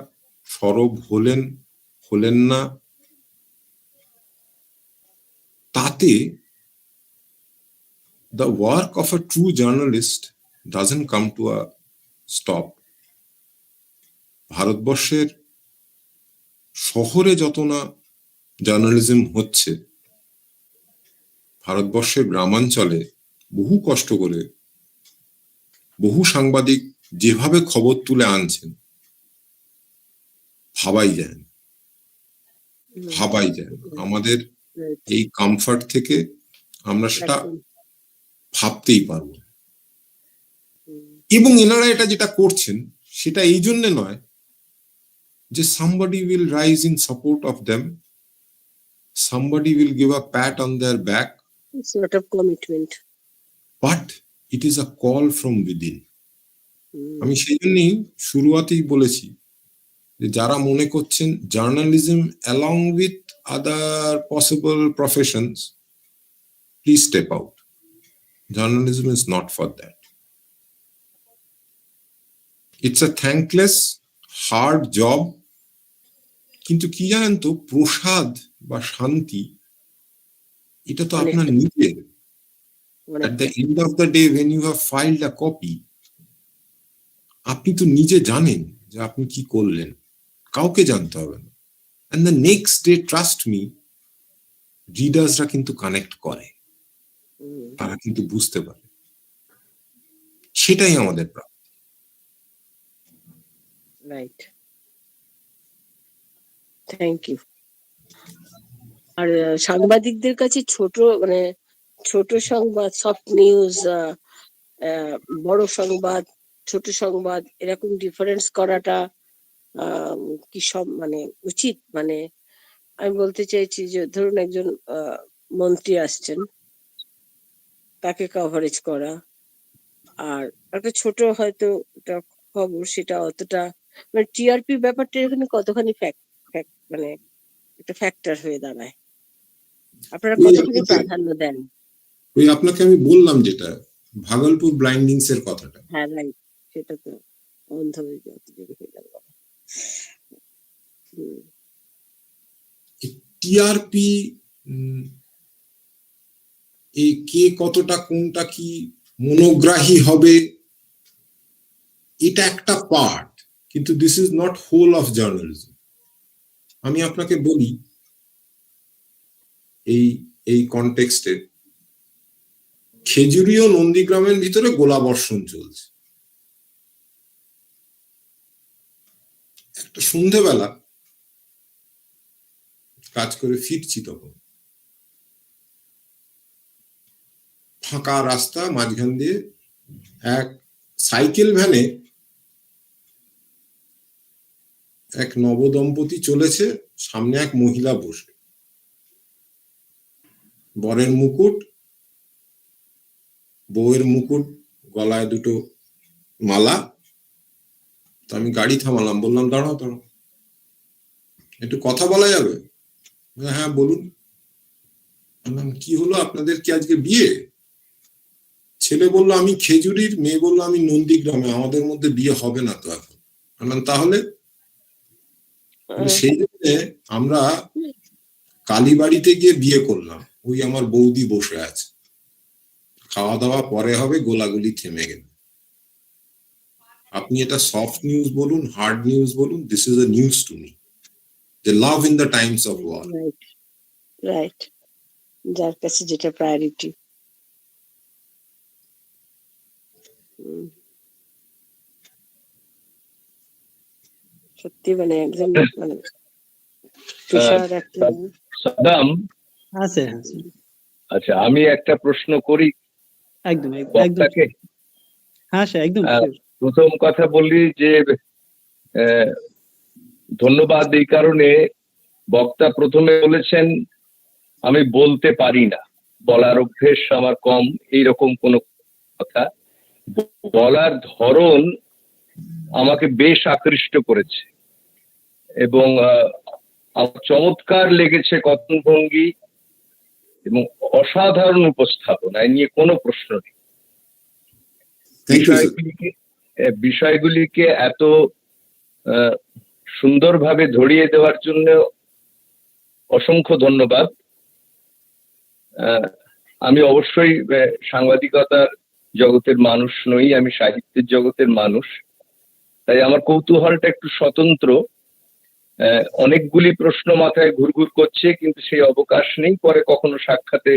সরব হলেন না, তাতে the work of a true journalist doesn't come to a stop. ভারতবর্ষের শহরে যত না জার্নালিজম হচ্ছে, ভারতবর্ষের গ্রামাঞ্চলে বহু কষ্ট করে বহু সাংবাদিক যেভাবে খবর তুলে আনছেন, ভাবাই যায় না। আমাদের এই কমফর্ট থেকে আমরা সেটা ভাবতেই পারবো। এবং এনারা এটা যেটা করছেন সেটা এই জন্য নয় যে somebody will rise in support of them, somebody will give a pat on their back, sort of commitment, but it is a call from within. আমি সেই জন্যই শুরুতেই বলেছি যে যারা মনে করছেন journalism along with other possible professions, please step out. Journalism is not for that. It's a thankless hard job, কিন্তু কি জানেন তো, প্রসাদ বা শান্তি এটা তো আপনার অনেকটা নিজের। At অনেকটা the end of the day, when you have filed a copy, আপনি তো নিজে জানেন যে আপনি কি করলেন, কাউকে জানতে হবে না। And the next day, trust me, রিডার্সরা কিন্তু কানেক্ট করে, তারা কিন্তু বুঝতে পারে। সেটাই আমাদের প্রাপ্য। Right, thank you. আর সাংবাদিকদের কাছে ছোট সংবাদ, সফট নিউজ, বড় সংবাদ, ছোট সংবাদ, এরকম ডিফারেন্স করাটা কি সব উচিত? আমি বলতে চাইছি যে ধরুন একজন মন্ত্রী আসছেন, তাকে কভারেজ করা, আর একটা ছোট হয়তো একটা খবর, সেটা অতটা টিআরপি ব্যাপারটা এখানে কতখানি একটা ফ্যাক্টর হয়ে দাঁড়ায়? আপনারা কতখানি প্রাধান্য দেন? ওই আপনাকে আমি বললাম যেটা, ভাগলপুর ব্লাইন্ডিংস এর কথাটা। হ্যাঁ, রাইট, সেটা তো অন্ধ হয়ে গেল। টিআরপি কে কতটা কোনটা কি মনোগ্রাহী হবে, এটা একটা পার্ট, কিন্তু this is not whole of journalism. আমি আপনাকে বলি এই কনটেক্সটে, খেজুরি ও নন্দীগ্রামের ভিতরে গোলাবর্ষণ চলছে। একটা সন্ধেবেলা কাজ করে ফিরছি, তখন ফাঁকা রাস্তা, মাঝখান দিয়ে এক সাইকেল ভ্যানে এক নবদম্পতি চলেছে, সামনে এক মহিলা বসে, বরের মুকুট, বউয়ের মুকুট, গলায় দুটো মালা। তো আমি গাড়ি থামালাম, বললাম দাঁড়াও দাঁড়াও, একটু কথা বলা যাবে? হ্যাঁ বলুন। বললাম কি হলো, আপনাদের কি আজকে বিয়ে? ছেলে বললো আমি খেজুরির, মেয়ে বললো আমি নন্দীগ্রামে, আমাদের মধ্যে বিয়ে হবে না তো এখন। বললাম তাহলে? সেই জন্য আমরা কালীবাড়িতে গিয়ে বিয়ে করলাম, ওই আমার বৌদি বসে আছে, খাওয়া দাওয়া পরে হবে, গোলাগুলি থেমে গেল। আপনি এটা সফট নিউজ বলুন, হার্ড নিউজ বলুন, this is a news to me, the love in the times of war. Right, যার কাছে যেটা প্রায়োরিটি। সত্যি একদম তুষার একটা। সাদ্দাম, হ্যাঁ স্যার, হ্যাঁ স্যার, আচ্ছা আমি একটা প্রশ্ন করি একদম একদম বক্তাকে। হ্যাঁ স্যার, একদম। প্রথম কথা বলি যে ধন্যবাদ এই কারণে, বক্তা প্রথমে বলেছেন আমি বলতে পারি না, বলার অভ্যেস আমার কম, এইরকম কোনো কথা। বলার ধরন আমাকে বেশ আকৃষ্ট করেছে এবং আমার চমৎকার লেগেছে কথনভঙ্গি এবং অসাধারণ উপস্থাপনা, এ নিয়ে কোনো প্রশ্ন নেই। বিষয়গুলিকে এত সুন্দরভাবে ধরিয়ে দেওয়ার জন্য অসংখ্য ধন্যবাদ। আমি অবশ্যই সাংবাদিকতার জগতের মানুষ নই, আমি সাহিত্যের জগতের মানুষ, তাই আমার কৌতূহলটা একটু স্বতন্ত্র। অনেকগুলি প্রশ্ন মাথায় ঘুরঘুর করছে, কিন্তু সেই অবকাশ নেই, পরে কখনো সাক্ষাতে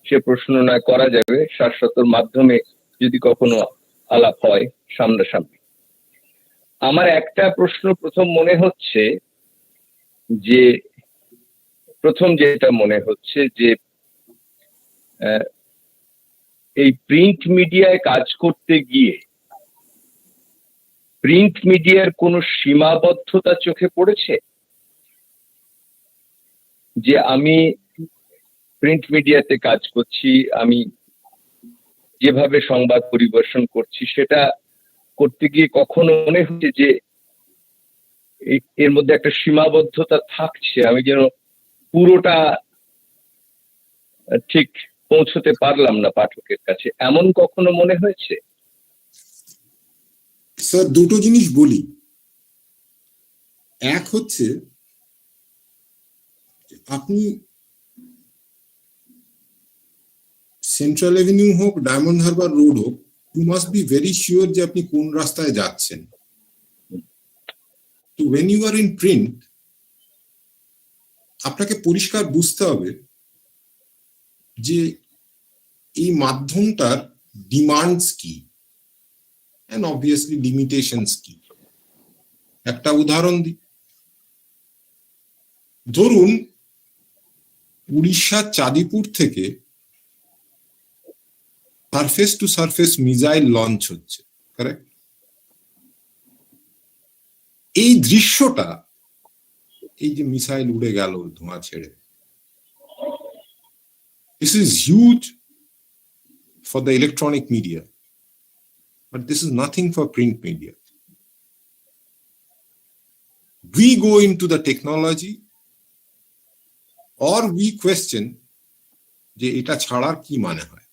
সে প্রশ্ন না করা যাবে, শাশ্বতর মাধ্যমে যদি কখনো আলাপ হয় সামনাসামনি। আমার একটা প্রশ্ন প্রথম মনে হচ্ছে যে এই প্রিন্ট মিডিয়ায় কাজ করতে গিয়ে প্রিন্ট মিডিয়ার কোনো সীমাবদ্ধতা চোখে পড়েছে? যে আমি প্রিন্ট মিডিয়াতে কাজ করছি, আমি যেভাবে সংবাদ পরিবেশন করছি সেটা করতে গিয়ে কখনো মনে হচ্ছে যে এর মধ্যে একটা সীমাবদ্ধতা থাকছে, আমি যেন পুরোটা ঠিক পৌঁছতে পারলাম না পাঠকের কাছে, এমন কখনো মনে হয়েছে? স্যার দুটো জিনিস বলি। এক হচ্ছে আপনি সেন্ট্রাল এভিনিউ হোক, ডায়মন্ড হারবার রোড হোক, you must be very sure যে আপনি কোন রাস্তায় যাচ্ছেন। তো when you are in print, আপনাকে পরিষ্কার বুঝতে হবে যে এই মাধ্যমটার ডিমান্ডস কি এন্ড অবভিয়াসলি লিমিটেশনস কি। একটা উদাহরণ দিই, ধরুন উড়িষ্যার চাঁদিপুর থেকে surface to surface missile launch হচ্ছে, কারেক্ট? এই দৃশ্যটা, এই যে মিসাইল উড়ে গেল ধোঁয়া ছেড়ে, this is huge for the electronic media, but this is nothing for print media. We go into the technology or we question যে এটা ছাড়ার কি মানে হয়।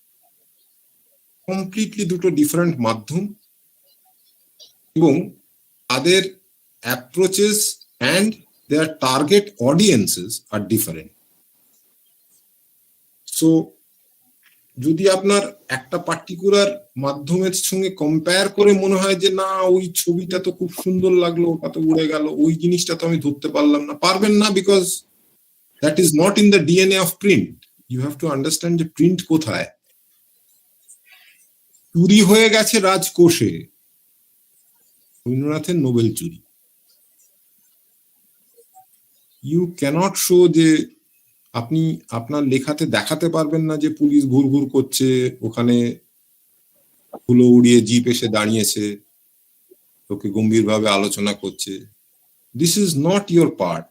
কমপ্লিটলি দুটো ডিফারেন্ট মাধ্যম এবং তাদের approaches and their target audiences are different. So যদি আপনার একটা পার্টিকুলার মাধ্যমের সঙ্গে কম্পেয়ার করে মনে হয় যে না ওই ছবিটা তো খুব সুন্দর লাগলো, ওটা তো উড়ে গেল, ওই জিনিসটা তো আমি ধরতে পারলাম না, পারবেন না, because that is not in the DNA of print. You have to understand যে প্রিন্ট কোথায়। চুরি হয়ে গেছে রাজকোষে, রবীন্দ্রনাথের নোবেল চুরি। ইউ ক্যানট শো যে আপনি আপনার লেখাতে দেখাতে পারবেন না যে পুলিশ ঘুরঘুর করছে, ওখানে ধুলো উড়িয়ে জিপ এসে দাঁড়িয়েছে, তোকে গম্ভীরভাবে আলোচনা করছে। This is not your part,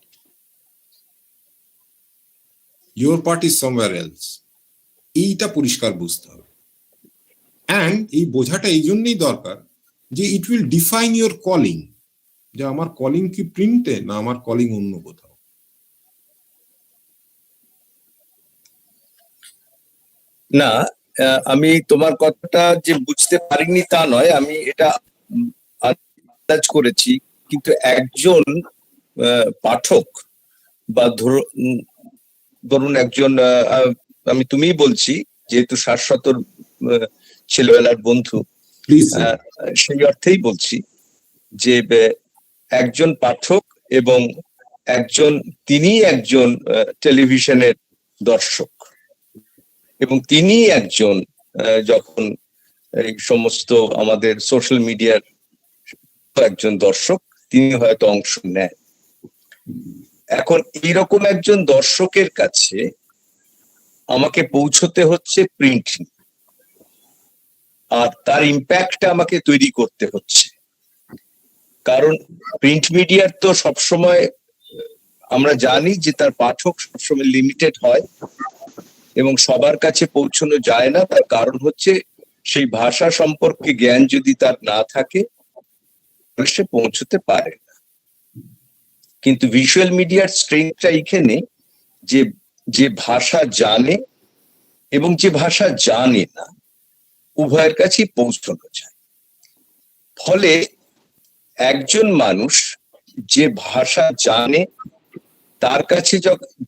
your part is somewhere else. এইটা পরিষ্কার বুঝতে হবে। অ্যান্ড এই বোঝাটা এই জন্যই দরকার যে it will define your calling, যে আমার কলিং কি প্রিন্টে না আমার কলিং অন্য কোথাও। না, আমি তোমার কথাটা যে বুঝতে পারিনি তা নয়, আমি এটা আন্দাজ করেছি। কিন্তু একজন পাঠক বা ধরুন একজন, আমি তুমিই বলছি যেহেতু শাশ্বতর ছেলেবেলার বন্ধু, সেই অর্থেই বলছি যে একজন পাঠক এবং তিনি একজন টেলিভিশনের দর্শক, এবং তিনি একজন যখন এই সমস্ত আমাদের সোশ্যাল মিডিয়ার একজন দর্শক, তিনি হয়তো অংশ নেন। এখন এইরকম একজন দর্শকের কাছে আমাকে পৌঁছতে হচ্ছে প্রিন্ট, আর তার ইম্প্যাক্টটা আমাকে তৈরি করতে হচ্ছে। কারণ প্রিন্ট মিডিয়ার তো সবসময় আমরা জানি যে তার পাঠক সবসময় লিমিটেড হয় এবং সবার কাছে পৌঁছানো যায় না। তার কারণ হচ্ছে সেই ভাষা সম্পর্কে জ্ঞান যদি তার না থাকে সে পৌঁছতে পারে না। কিন্তু ভিজুয়াল মিডিয়ার স্ট্রেংথটা এইখানে যে ভাষা জানে এবং যে ভাষা জানে না উভয়ের কাছেই পৌঁছানো যায়। ফলে একজন মানুষ যে ভাষা জানে তার কাছে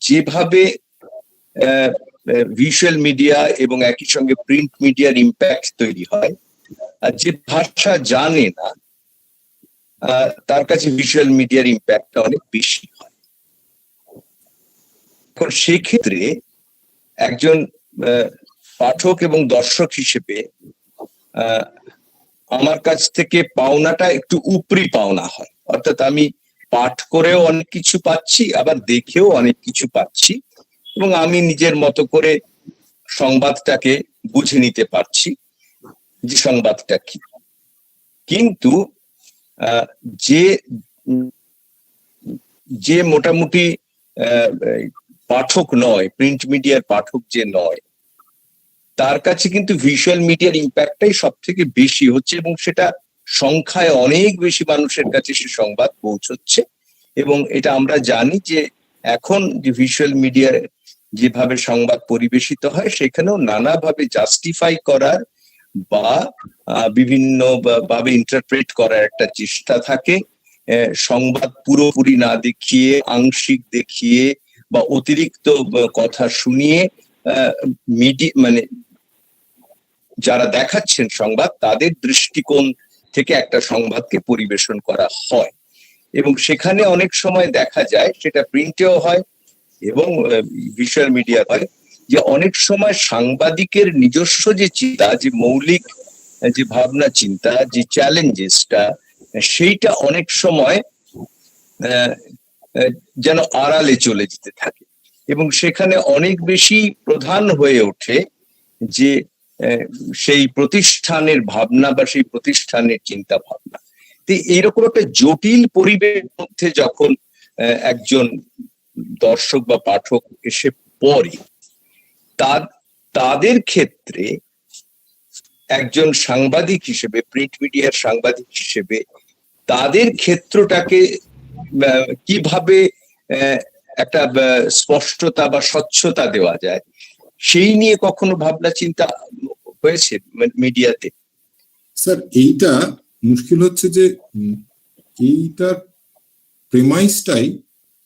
যেভাবে ভিজুয়াল মিডিয়া এবং একই সঙ্গে প্রিন্ট মিডিয়ার ইম্প্যাক্ট তৈরি হয়, আর যে ভাষা জানে না তার কাছে ভিজুয়াল মিডিয়ার ইম্প্যাক্টটা অনেক বেশি হয়। এখন সেক্ষেত্রে একজন পাঠক এবং দর্শক হিসেবে আমার কাছ থেকে পাওনাটা একটু উপরি পাওনা হয়, অর্থাৎ আমি পাঠ করেও অনেক কিছু পাচ্ছি, আবার দেখেও অনেক কিছু পাচ্ছি, এবং আমি নিজের মতো করে সংবাদটাকে বুঝে নিতে পারছি যে সংবাদটা কি। কিন্তু যে মোটামুটি পাঠক নয়, প্রিন্ট মিডিয়ার পাঠক যে নয়, তার কাছে কিন্তু ভিজুয়াল মিডিয়ার ইম্প্যাক্টটাই সব থেকে বেশি হচ্ছে, এবং সেটা সংখ্যায় অনেক বেশি মানুষের কাছে সে সংবাদ পৌঁছচ্ছে। এবং এটা আমরা জানি যে এখন যে ভিজুয়াল মিডিয়ার যেভাবে সংবাদ পরিবেশিত হয় সেখানেও নানাভাবে জাস্টিফাই করার বা বিভিন্ন ভাবে ইন্টারপ্রেট করার একটা চেষ্টা থাকে। সংবাদ পুরোপুরি না দেখিয়ে, আংশিক দেখিয়ে বা অতিরিক্ত কথা শুনিয়ে মিডিয়া মানে যারা দেখাচ্ছেন সংবাদ তাদের দৃষ্টিকোণ থেকে একটা সংবাদকে পরিবেশন করা হয়, এবং সেখানে অনেক সময় দেখা যায়, সেটা প্রিন্টেও হয় এবং ভিজুয়াল মিডিয়া হয়, যে অনেক সময় সাংবাদিকের নিজস্ব যে চিন্তা, যে মৌলিক যে ভাবনা চিন্তা, যে চ্যালেঞ্জেসটা, সেইটা অনেক সময় যেন আড়ালে চলে যেতে থাকে, এবং সেখানে অনেক বেশি প্রধান হয়ে ওঠে যে সেই প্রতিষ্ঠানের ভাবনা বা সেই প্রতিষ্ঠানের চিন্তা ভাবনা। তো এইরকম একটা জটিল পরিবেশের মধ্যে যখন একজন দর্শক বা পাঠক এসে পড়ে, তাদের ক্ষেত্রে একজন সাংবাদিক হিসেবে, প্রিন্ট মিডিয়ার সাংবাদিক হিসেবে তাদের ক্ষেত্রটাকে কিভাবে একটা স্পষ্টতা বা স্বচ্ছতা দেওয়া যায়, সেই নিয়ে কখনো ভাবনা চিন্তা হয়েছে মিডিয়াতে? স্যার, এইটা মুশকিল হচ্ছে যে এইটার প্রেমাইসটাই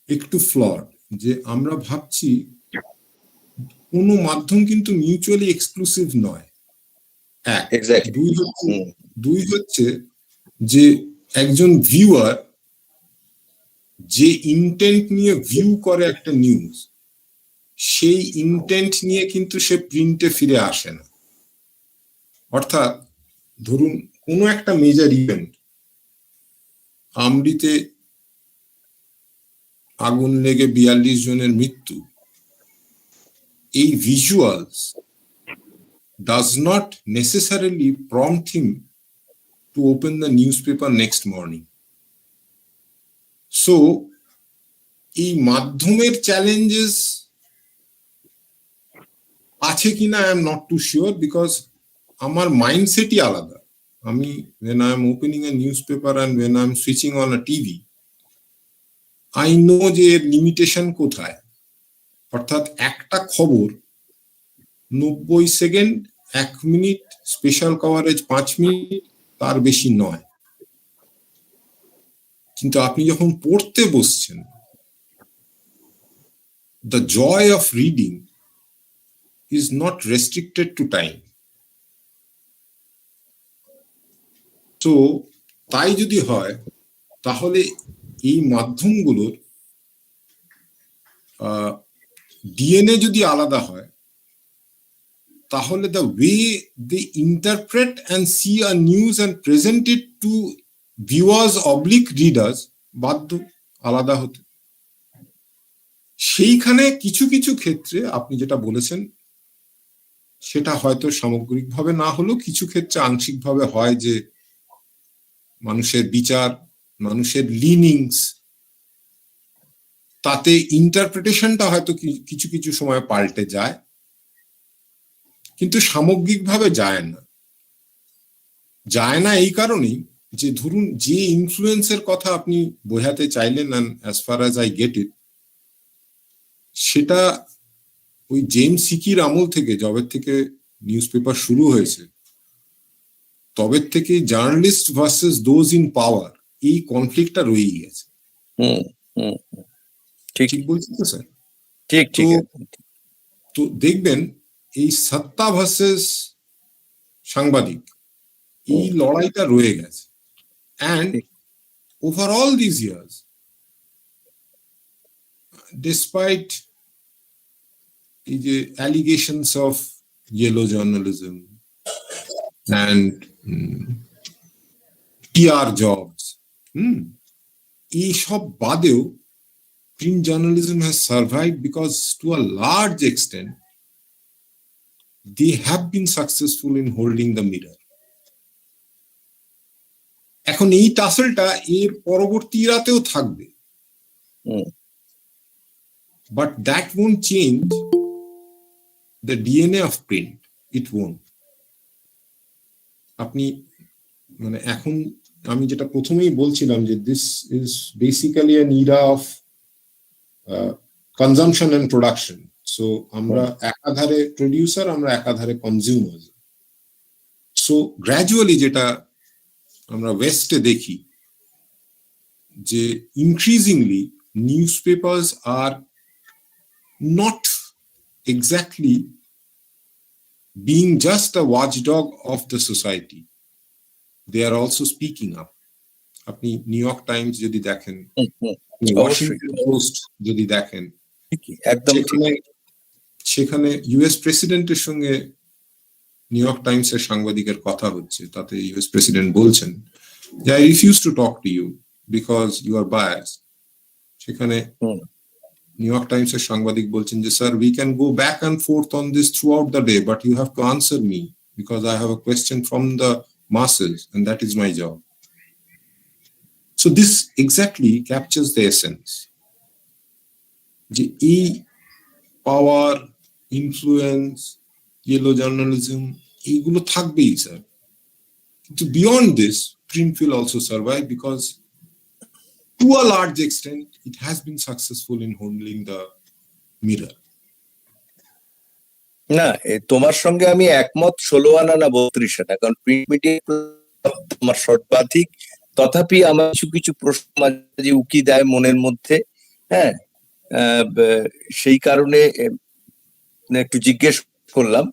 একটু ফ্লড, যে আমরা ভাবছি কোনো মাধ্যম কিন্তু মিউচুয়ালি এক্সক্লুসিভ নয়। দুই হচ্ছে যে একজন ভিউয়ার যে ইন্টেন্ট নিয়ে ভিউ করে একটা নিউজ, সেই ইন্টেন্ট নিয়ে কিন্তু সে প্রিন্টে ফিরে আসে না। অর্থাৎ ধরুন কোনো একটা মেজর ইভেন্ট, আমরিতে আগুন লেগে 42 জনের মৃত্যু, এই visuals does not necessarily prompt him to open the newspaper next morning. So এই মাধ্যমের চ্যালেঞ্জেস আছে কিনা I am not too sure, বিকজ আমার মাইন্ডসেটই আলাদা। আমি when I am opening a newspaper and when I am switching on a TV, I know যে এর লিমিটেশন কোথায়। অর্থাৎ একটা খবর 90 second, 1 minute, special coverage 5 minute, তার বেশি নয়। কিন্তু আপনি যখন পড়তে বসছেন, the joy of reading is not restricted to time. So তাই যদি হয়, তাহলে এই মাধ্যমগুলোর ডিএনএ যদি আলাদা হয়, তাহলে the way they interpret and see a news and present it to viewers / readers বাধ্য আলাদা হতে। সেইখানে কিছু কিছু ক্ষেত্রে আপনি যেটা বলেছেন সেটা হয়তো সামগ্রিকভাবে না হলেও কিছু ক্ষেত্রে আংশিকভাবে হয়, যে মানুষের বিচার, মানুষের লিনিংস, তাতে ইন্টারপ্রিটেশনটা হয়তো কিছু কিছু সময় পাল্টে যায়, কিন্তু সামগ্রিকভাবে যায় না। এই কারণেই যে ধরুন যে ইনফ্লুয়েন্সের কথা আপনি বোঝাতে চাইলেন, as far as I get it, সেটা ওই জেমস সিকির আমল থেকে, যবে থেকে নিউজ পেপার শুরু হয়েছে, তবে থেকে জার্নালিস্ট ভার্সেস দোজ ইন পাওয়ার, এই কনফ্লিক্টটা রয়েই গেছে। ঠিক বলছি তো স্যার? ঠিক। তো দেখবেন এই সত্তা ভার্সেস সাংবাদিক, এই লড়াইটা রয়ে গেছে। And over all these years, despite the allegations of yellow journalism and PR jobs, এইসব বাদেও print journalism has survived because to a large extent they have been successful in holding the mirror. এখন এই টাসেলটা এর পরবর্তী রাতেও থাকবে, but that won't change the DNA of print, it won't. আপনি মানে এখন আমি যেটা প্রথমেই বলছিলাম যে this is basically an era of consumption and production. So আমরা একাধারে প্রডিউসার, আমরা একাধারে কনজিউমার। সো গ্র্যাজুয়ালি যেটা আমরা ওয়েস্টে দেখি যে increasingly newspapers are not exactly being just a watchdog of the society, they are also speaking up. আপনি নিউ ইয়র্ক টাইমস যদি দেখেন, ওয়াশিংটন পোস্ট যদি দেখেন, একদম সেখানে ইউএস প্রেসিডেন্টের সঙ্গে নিউ ইয়র্ক টাইমস এর সাংবাদিকের কথা হচ্ছে, তাতে ইউএস প্রেসিডেন্ট বলছেন যে I refuse to talk to you because you are bias. সেখানে নিউ ইয়র্ক টাইমস এর সাংবাদিক বলছেন যে sir, we can go back and forth on this throughout the day, but you have to answer me because I have a question from the masses and that is my job. So this exactly captures the essence. যে এই পাওয়ার, influence, yellow journalism এইগুলো থাকবেই sir, কিন্তু beyond this print will also survive because to a large extent it has been successful in holding the mirror. না, তোমার সঙ্গে আমি একমত 16 আনা না 32 আনা, কারণ প্রিন্ট মিডিয়া তোমার সর্বাধিক, তথাপি আমার কিছু কিছু প্রশ্ন মাঝে উকি দেয় মনের মধ্যে। হ্যাঁ, সেই কারণে একটু জিজ্ঞেস করলাম,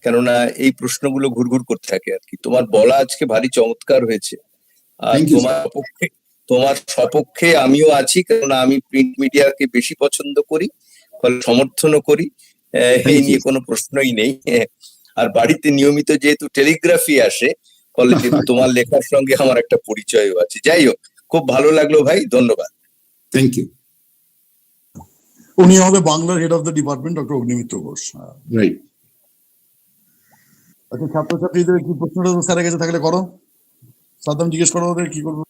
কেননা এই প্রশ্নগুলো ঘুরঘুর করতে থাকে আর কি। তোমার বলা আজকে ভারী চমৎকার হয়েছে, আর তোমার সপক্ষে আমিও আছি, কেননা আমি প্রিন্ট মিডিয়াকে বেশি পছন্দ করি, ফলে সমর্থনও করি, এই নিয়ে কোনো প্রশ্নই নেই। আর বাড়িতে নিয়মিত যেহেতু টেলিগ্রাফি আসে, ফলে তোমার লেখার সঙ্গে আমার একটা পরিচয়ও আছে। যাই হোক, খুব ভালো লাগলো ভাই, ধন্যবাদ। Thank you. উনি হবে বাংলার head of the department, doctor Agnimitra Ghosh. Right. আচ্ছা, ছাত্রছাত্রীদের কি প্রশ্নটা স্যারের কাছে থাকলে করো, সাদ্দাম জিজ্ঞেস করো ওদের কি করবো,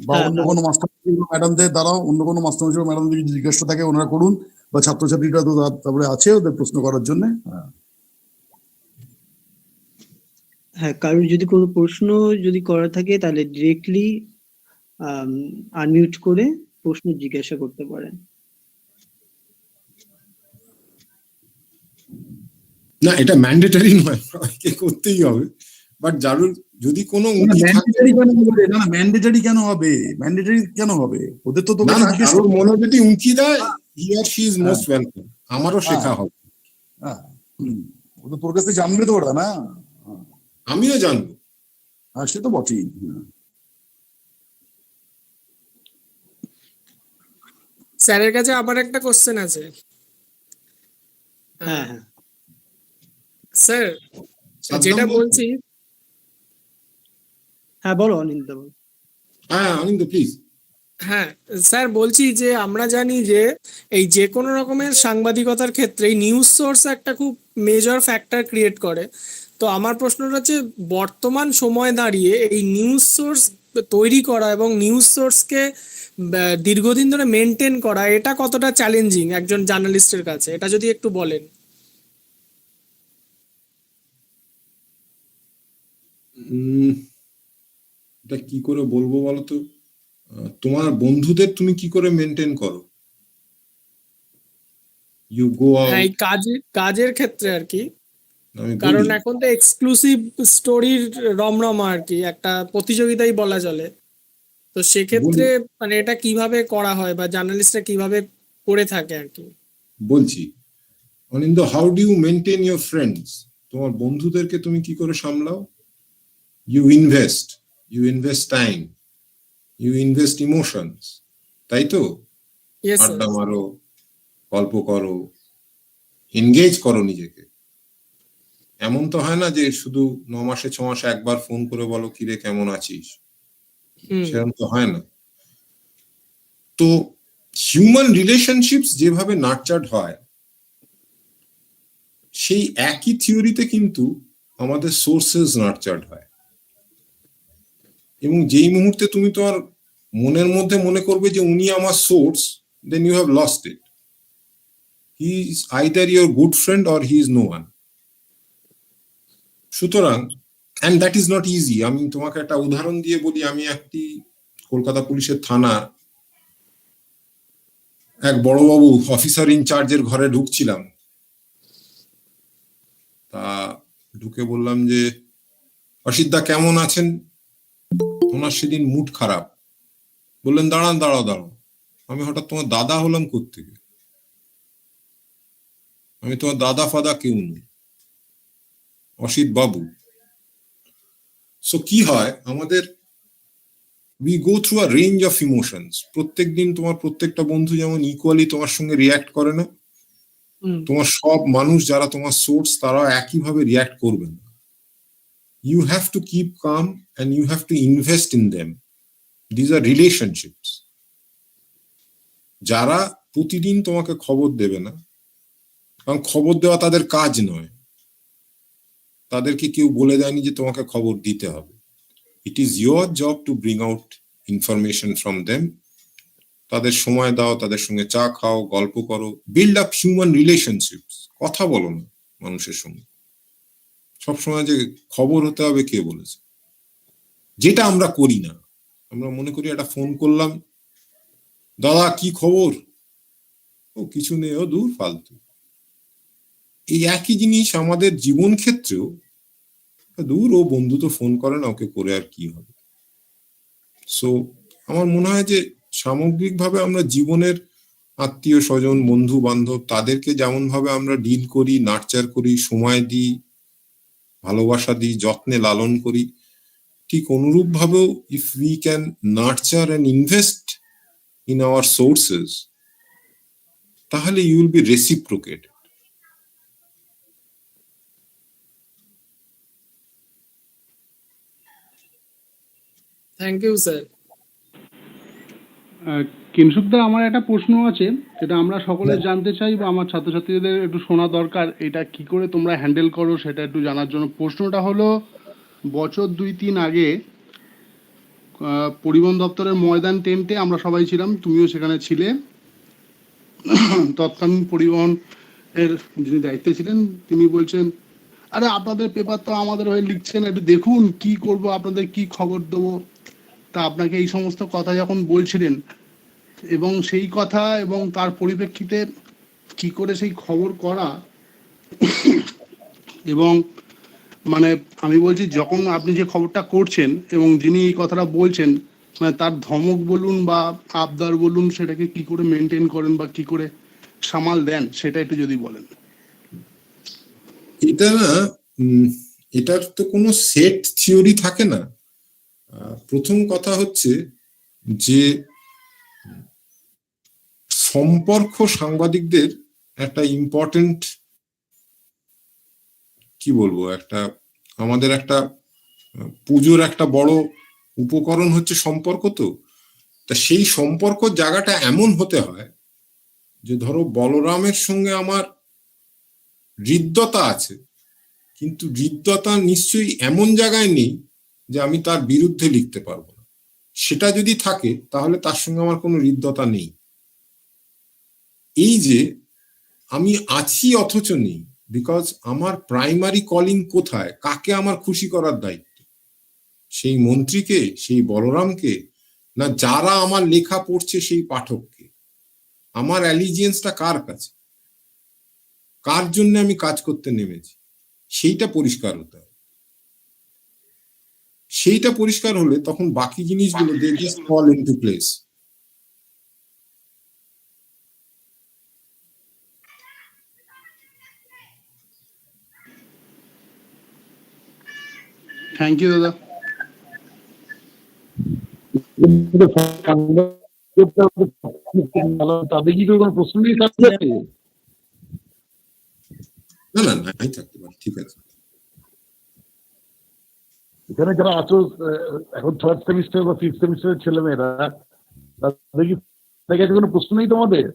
বা অন্য কোনো মাস্টার ম্যাডামদের দ্বারাও, অন্য কোনো মাস্টার ম্যাডামদের যদি জিজ্ঞাসা থাকে ওনারা করুন, বা ছাত্রছাত্রীরা তো তারপরে আছে ওদের প্রশ্ন করার জন্য। হ্যাঁ, কারোর যদি কোনো প্রশ্ন যদি করা থাকে তাহলে ডিরেক্টলি আনমিউট করে প্রশ্ন জিজ্ঞাসা করতে পারেন। না, এটা ম্যান্ডেটরি নয়, সবাইকে করতেই হবে, বাট যার যদি কোনো ম্যান্ডেটরি কেন হবে, ম্যান্ডেটরি কেন হবে, ওদের তো কারোর মনে যদি উঁকি দেয়, হি or she is most welcome. আমারও শেখা হবে। ওদের তোর কাছে জানবে তো ওরা, না আমিও জানবো। হ্যাঁ, সে তো বটেই। স্যারের কাছে আবার একটা কোশ্চেন আছে। হ্যাঁ হ্যাঁ স্যার, যেটা বলছি, হ্যাঁ বলো অনিন্দ, বলো। হ্যাঁ অনিন্দ প্লিজ। হ্যাঁ স্যার, বলছি যে আমরা জানি যে এই যে কোনো রকমের সাংবাদিকতার ক্ষেত্রে নিউজ সোর্স একটা খুব মেজর ফ্যাক্টর ক্রিয়েট করে। তো আমার প্রশ্নটা হচ্ছে, বর্তমান সময় দাঁড়িয়ে এই নিউজ সোর্স তৈরি করা এবং নিউজ সোর্সকে দীর্ঘদিন ধরে মেনটেন করা, এটা কতটা চ্যালেঞ্জিং একজন জার্নালিস্টের কাছে, এটা যদি একটু বলেন। এটা কি করে বলবো বলতো, তোমার বন্ধুদের তুমি কি করে মেনটেন করো? ইউ গো আউট, কাজের ক্ষেত্রে আর কি, কারণ এখন তো এক্সক্লুসিভ স্টোরির রমরমা আর কি, একটা প্রতিযোগিতাই বলা চলে। তো সেক্ষেত্রে মানে এটা কিভাবে করা হয় বা জার্নালিস্টরা কিভাবে করে থাকে আর কি। বলছি Anindo, how do you maintain your friends? তোমার বন্ধুদেরকে তুমি কি করে সামলাও? You invest time, you invest emotions, তাই তো? আড্ডা মারো, গল্প করো, এনগেজ করো নিজেকে। এমন তো হয় না যে শুধু 9 মাসে 6 মাসে একবার ফোন করে বলো কিরে কেমন আছিস, সেরকম তো হয় না। তো হিউম্যান রিলেশনশিপস যেভাবে নার্চার্ড হয়, সেই একই থিওরিতে কিন্তু আমাদের সোর্সেস নার্চার্ড হয়। এবং যেই মুহূর্তে তুমি তোমার মনের মধ্যে মনে করবে যে উনি আমার source, then you have lost it. He is either your good friend or he is no one. সুতরাং and that is not easy. আমি তোমাকে একটা উদাহরণ দিয়ে বলি। আমি একটি কলকাতা পুলিশের থানা এক বড়বাবু অফিসার ইনচার্জের ঘরে ঢুকছিলাম। তা ঢুকে বললাম যে অসিতদা কেমন আছেন? ওনার সেদিন মুড খারাপ। বললেন দাঁড়ান দাঁড়াও দাঁড়াও, আমি হঠাৎ তোমার দাদা হলাম কোত্থেকে? আমি তোমার দাদা ফাদা কেউ নই, অসিত বাবু। সো কি হয় আমাদের, we go through a range of emotions. প্রত্যেকদিন তোমার প্রত্যেকটা বন্ধু যেমন ইকুয়ালি তোমার সঙ্গে রিয়াক্ট করে না, তোমার সব মানুষ যারা তোমার সোর্স তারা একইভাবে রিয়াক্ট করবে না। You have to keep calm and you have to invest in them. These are relationships. যারা প্রতিদিন তোমাকে খবর দেবে না, কারণ খবর দেওয়া তাদের কাজ নয়, তাদেরকে কেউ বলে দেয়নি যে তোমাকে খবর দিতে হবে। It is your job to bring out information from them. তাদের সময় দাও, তাদের সঙ্গে চা খাও, গল্প করো, বিল্ড আপ হিউম্যান রিলেশনশিপস। কথা বলো না মানুষের সঙ্গে সবসময় যে খবর হতে হবে কে বলেছে, যেটা আমরা করি না। আমরা মনে করি একটা ফোন করলাম, দাদা কি খবর, ও কিছু নেই, ও দূর ফালতু। এই একই জিনিস আমাদের জীবন ক্ষেত্রেও, দূর ও বন্ধু তো ফোন করে না, ওকে করে আর কি হবে। সো আমার মনে হয় যে সামগ্রিকভাবে আমরা জীবনের আত্মীয় স্বজন, বন্ধু বান্ধব, তাদেরকে যেমন ভাবে আমরা ডিল করি, নার্চার করি, সময় দিই, ভালোবাসা দিই, যত্নে লালন করি, ঠিক অনুরূপ ভাবেও if we can nurture and invest in our sources, তাহলে you will be reciprocated. Thank you sir. কিংসুকদা, আমার একটা প্রশ্ন আছে, যেটা আমরা সকলে জানতে চাই বা আমার ছাত্রছাত্রীদের একটু শোনা দরকার। এটা কি করে তোমরা হ্যান্ডেল করো সেটা একটু জানার জন্য। প্রশ্নটা হলো, বছর 2-3 আগে পরিবহন দপ্তরের ময়দান টেন্টে আমরা সবাই ছিলাম, তুমিও সেখানে ছিলে। তৎকালীন পরিবহন এর যিনি দায়িত্বে ছিলেন তিনি বলছেন, আরে আপনাদের পেপার তো আমাদের হয়ে লিখছেন, একটু দেখুন কি করব, আপনাদের কি খবর দেবো। তা আপনাকে এই সমস্ত কথা যখন বলছিলেন, এবং সেই কথা এবং তার পরিপ্রেক্ষিতে কি করে সেই খবর করা, এবং মানে আমি বলছি যখন আপনি যে খবরটা করছেন এবং যিনি এই কথাটা বলছেন, মানে তার ধমক বলুন বা আবদার বলুন, সেটাকে কি করে মেনটেন করেন বা কি করে সামাল দেন, সেটা একটু যদি বলেন। এটা না, এটার তো কোনো সেট থিওরি থাকে না। প্রথম কথা হচ্ছে যে সম্পর্ক সাংবাদিকদের একটা ইম্পর্টেন্ট, কি বলবো, একটা আমাদের একটা পুজোর একটা বড় উপকরণ হচ্ছে সম্পর্ক। তো তা সেই সম্পর্ক জায়গাটা এমন হতে হয় যে ধরো বলরামের সঙ্গে আমার হৃদ্যতা আছে, কিন্তু হৃদ্যতা নিশ্চয়ই এমন জায়গায় নেই যে আমি তার বিরুদ্ধে লিখতে পারবো না। সেটা যদি থাকে তাহলে তার সঙ্গে আমার কোনো হৃদ্যতা নেই। এই যে আমি আছি অথচ নেই, বিকজ আমার প্রাইমারি কলিং কোথায়, কাকে আমার খুশি করার দায়িত্ব, সেই মন্ত্রীকে, সেই বলরামকে, না যারা আমার লেখা পড়ছে সেই পাঠককে? আমার অ্যালিজিয়েন্সটা কার কাছে, কার জন্য আমি কাজ করতে নেমেছি, সেইটা পরিষ্কার হতে হবে। সেইটা পরিষ্কার হলে তখন বাকি জিনিসগুলো they just fall into place. Thank you দাদা। তাদের কি কোনো প্রশ্ন নেই থাকবে? না না না, নাই থাকতে পারে, ঠিক আছে। এখানে যারা আছো এখন 3rd সেমিস্টার বা 5th সেমিস্টারের ছেলেমেয়েরা, তাদের কি কোনো প্রশ্ন নেই তোমাদের?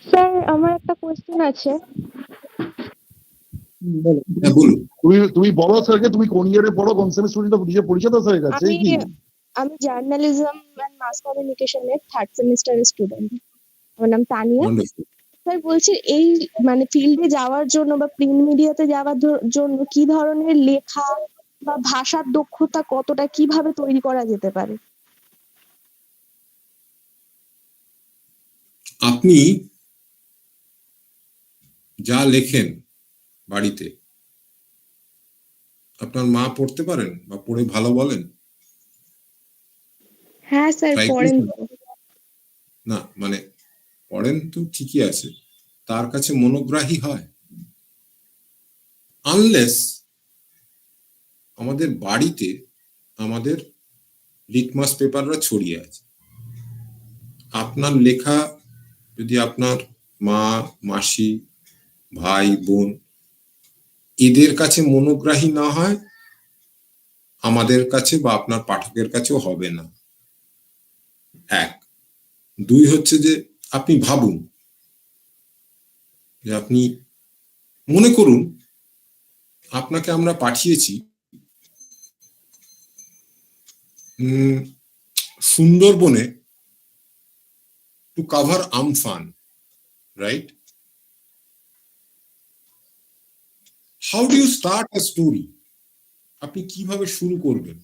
স্যার, আমার একটা কোশ্চেন আছে। হ্যাঁ বলুন। তুমি বলো স্যারকে, তুমি কোন ইয়ারে পড়ো, কোন সেমিস্টারে নিজে পরিচয় দাও স্যারের কাছে। আমি জার্নালিজম এন্ড মাস কমিউনিকেশনের 3rd সেমিস্টারের স্টুডেন্ট। আমার নাম তানিয়া। স্যার বলছি, এই মানে ফিল্ডে যাওয়ার জন্য বা প্রিন্ট মিডিয়াতে যাওয়ার জন্য কি ধরনের লেখা বা ভাষার দক্ষতা কতটা কিভাবে তৈরি করা যেতে পারে? আপনি যা লেখেন বাড়িতে, আপনার মা পড়তে পারেন বা পড়ে ভালো বলেন? হ্যাঁ স্যার, ট্রাই পড়েন করেছেন? তো। না, মানে পড়েন তো ঠিকই আছে, তার কাছে মনোগ্রাহী হয়? আনলেস আমাদের বাড়িতে আমাদের লিটমাস পেপাররা ছড়িয়ে আছে। আপনার লেখা যদি আপনার মা, মাসি, ভাই, বোন এদের কাছে মনোগ্রাহী না হয়, আমাদের কাছে বা আপনার পাঠকের কাছেও হবে না। এক। দুই হচ্ছে যে আপনি ভাবুন যে আপনি মনে করুন আপনাকে আমরা পাঠিয়েছি সুন্দরবনে to cover Amphan, right? How do you start a story? আপনি কিভাবে শুরু করবেন?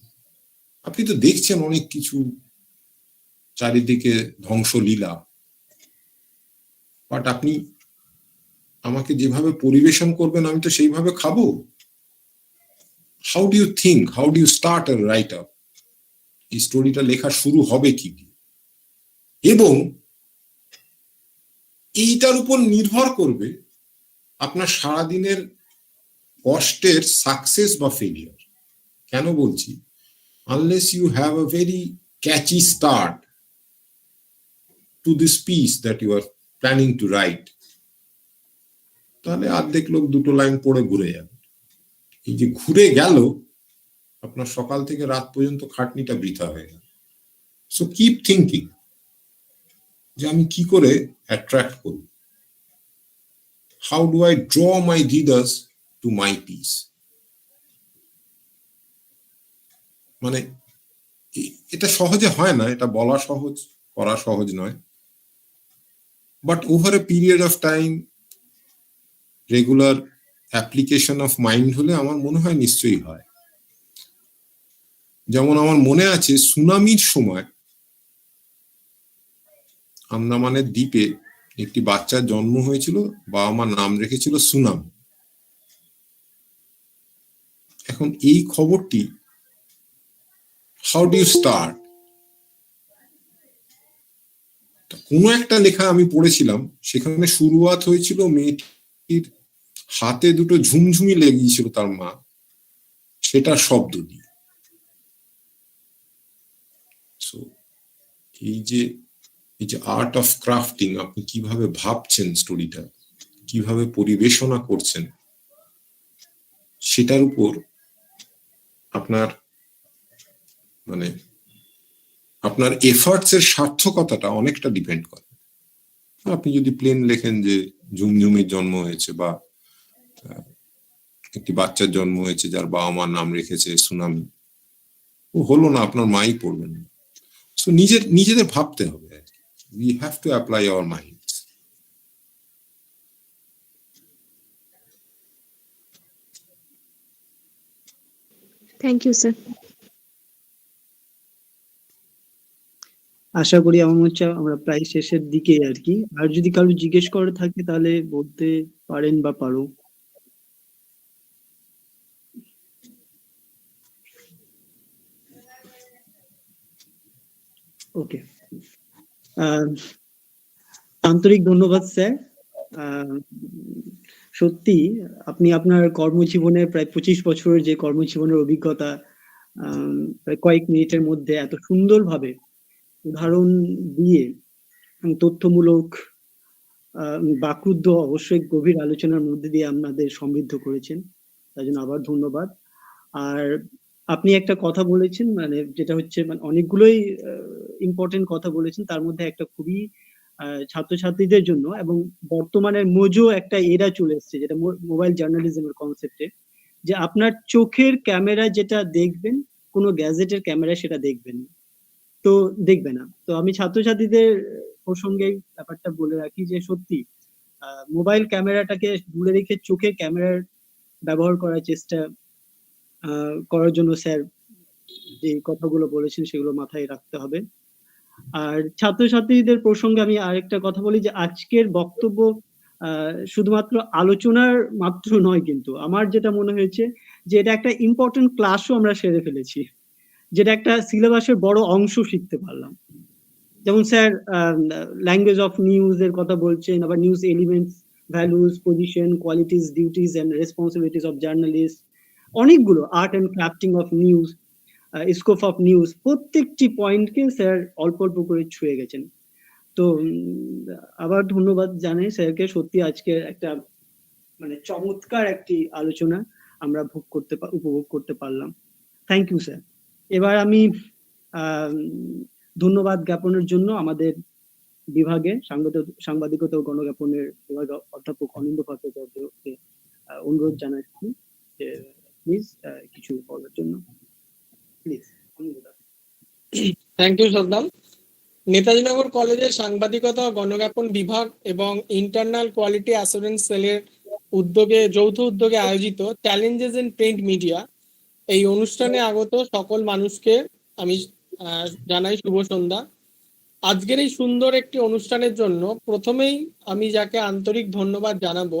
আপনি তো দেখছেন অনেক কিছু, চারিদিকে ধ্বংসলীলা, বাট আপনি আমাকে যেভাবে পরিবেশন করবেন আমি তো সেইভাবে খাবো। How do you think, how do you start a write up? এই স্টোরিটা লেখা শুরু হবে কি দিয়ে? এবং এইটার উপর নির্ভর করবে আপনার সারাদিনের কষ্টের সাকসেস বা ফেলিয়ার। কেন বলছি? Unless you have a very catchy start to this piece that you are planning to write, তাহলে অর্ধেক লোক দুটো লাইন পড়ে ঘুরে যাবে। এই যে ঘুরে গেল, আপনার সকাল থেকে রাত পর্যন্ত খাটনিটা বৃথা হয়ে গেল। সো কিপ থিঙ্কিং যে আমি কি করে অ্যাট্রাক্ট করব, how do I draw my readers to my piece. মানে এটা সহজে হয় না, এটা বলা সহজ, করা সহজ নয়, but over a period of time regular application of mind হলে আমার মনে হয় নিশ্চয়ই হয়। যেমন আমার মনে আছে সুনামির সময় আন্দামানের দ্বীপে একটি বাচ্চার জন্ম হয়েছিল, বাবা মা নাম রেখেছিল সুনাম। এখন এই খবরটি হাউ ডু ইউ স্টার্ট? কোনো একটা লেখা আমি পড়েছিলাম, সেখানে শুরুয়াত হয়েছিল মেয়েটির হাতে দুটো ঝুমঝুমি লেগেছিল তার মা, সেটা শব্দ দিয়ে। সো এই যে আর্ট অফ ক্রাফটিং, আপনি কিভাবে ভাবছেন স্টোরিটা, কিভাবে পরিবেশনা করছেন, সেটার উপর আপনার মানে আপনার এফার্টস এর সার্থকতাটা অনেকটা ডিপেন্ড করে। আপনি যদি প্লেন লেখেন যে ঝুমঝুমির জন্ম হয়েছে বা একটি বাচ্চার জন্ম হয়েছে যার বাবা মার নাম রেখেছে সুনামি, ও হলো না, আপনার মাই পড়বেন না। সো নিজেদের ভাবতে হবে আর কি। We have to apply our minds. Thank you sir. আশা করি আমার মনে হচ্ছে আমরা প্রায় শেষের দিকে আর কি। আর যদি কারো জিজ্ঞেস করে থাকে তাহলে বলতে পারেন বা পারো। ওকে, আন্তরিক ধন্যবাদ স্যার। সত্যি আপনি আপনার কর্মজীবনে প্রায় 25 বছরের যে কর্মজীবনের অভিজ্ঞতা প্রায় কয়েক মিনিটের মধ্যে এত সুন্দরভাবে উদাহরণ দিয়ে তথ্যমূলক বাকরুদ্ধ অবশ্যই গভীর আলোচনার মধ্যে দিয়ে আপনাদের সমৃদ্ধ করেছেন, তার জন্য আবার ধন্যবাদ। আর আপনি একটা কথা বলেছেন, মানে যেটা হচ্ছে মানে অনেকগুলোই ইম্পর্টেন্ট কথা বলেছেন, তার মধ্যে একটা খুবই ছাত্রছাত্রীদের জন্য এবং বর্তমানে মোজো একটা এরা চলে এসছে, যেটা মোবাইল জার্নালিজমের কনসেপ্টে, যে আপনার চোখের ক্যামেরা যেটা দেখবেন কোনো গ্যাজেটের ক্যামেরা সেটা দেখবেন তো দেখবে না। তো আমি ছাত্রছাত্রীদের প্রসঙ্গে ব্যাপারটা বলে রাখি যে সত্যি মোবাইল ক্যামেরাটাকে দূরে রেখে চোখের ক্যামেরার ব্যবহার করার চেষ্টা করার জন্য স্যার যে কথাগুলো বলেছেন সেগুলো মাথায় রাখতে হবে। আর ছাত্রছাত্রীদের প্রসঙ্গে আমি আরেকটা কথা বলি যে আজকের বক্তব্য শুধুমাত্র আলোচনার মাত্র নয়, কিন্তু আমার যেটা মনে হয়েছে যে এটা একটা ইম্পর্টেন্ট ক্লাসও আমরা সেরে ফেলেছি, যেটা একটা সিলেবাসের বড় অংশ শিখতে পারলাম। যেমন স্যার ল্যাঙ্গুয়েজ অফ নিউজ এর কথা বলছেন, আবার news elements, values, position, qualities, duties and responsibilities of journalist, অনেকগুলো, art and crafting of news, scope of news, প্রত্যেকটি পয়েন্টকে স্যার অল্প অল্প করে ছুঁয়ে গেছেন। তো আবার ধন্যবাদ জানাই স্যারকে, সত্যি আজকে একটা মানে চমৎকার একটি আলোচনা আমরা উপভোগ করতে পারলাম। Thank you sir. এবার আমি ধন্যবাদ জ্ঞাপনের জন্য আমাদের বিভাগে সাংবাদিকতা ও গণজ্ঞাপনের বিভাগে অধ্যাপক অনিন্দ্য ভট্টাচার্যকে অনুরোধ জানাচ্ছি যে প্লিজ কিছু বলার জন্য। Please. Thank you Saddam. Netajinagar কলেজের সাংবাদিকতা ও গণজ্ঞাপন বিভাগ এবং ইন্টারনাল কোয়ালিটি অ্যাসুরেন্স সেলের যৌথ উদ্যোগে আয়োজিত চ্যালেঞ্জেস ইন প্রিন্ট মিডিয়া এই অনুষ্ঠানে আগত সকল মানুষকে আমি জানাই শুভ সন্ধ্যা। আজকের এই সুন্দর একটি অনুষ্ঠানের জন্য প্রথমেই আমি যাকে আন্তরিক ধন্যবাদ জানাবো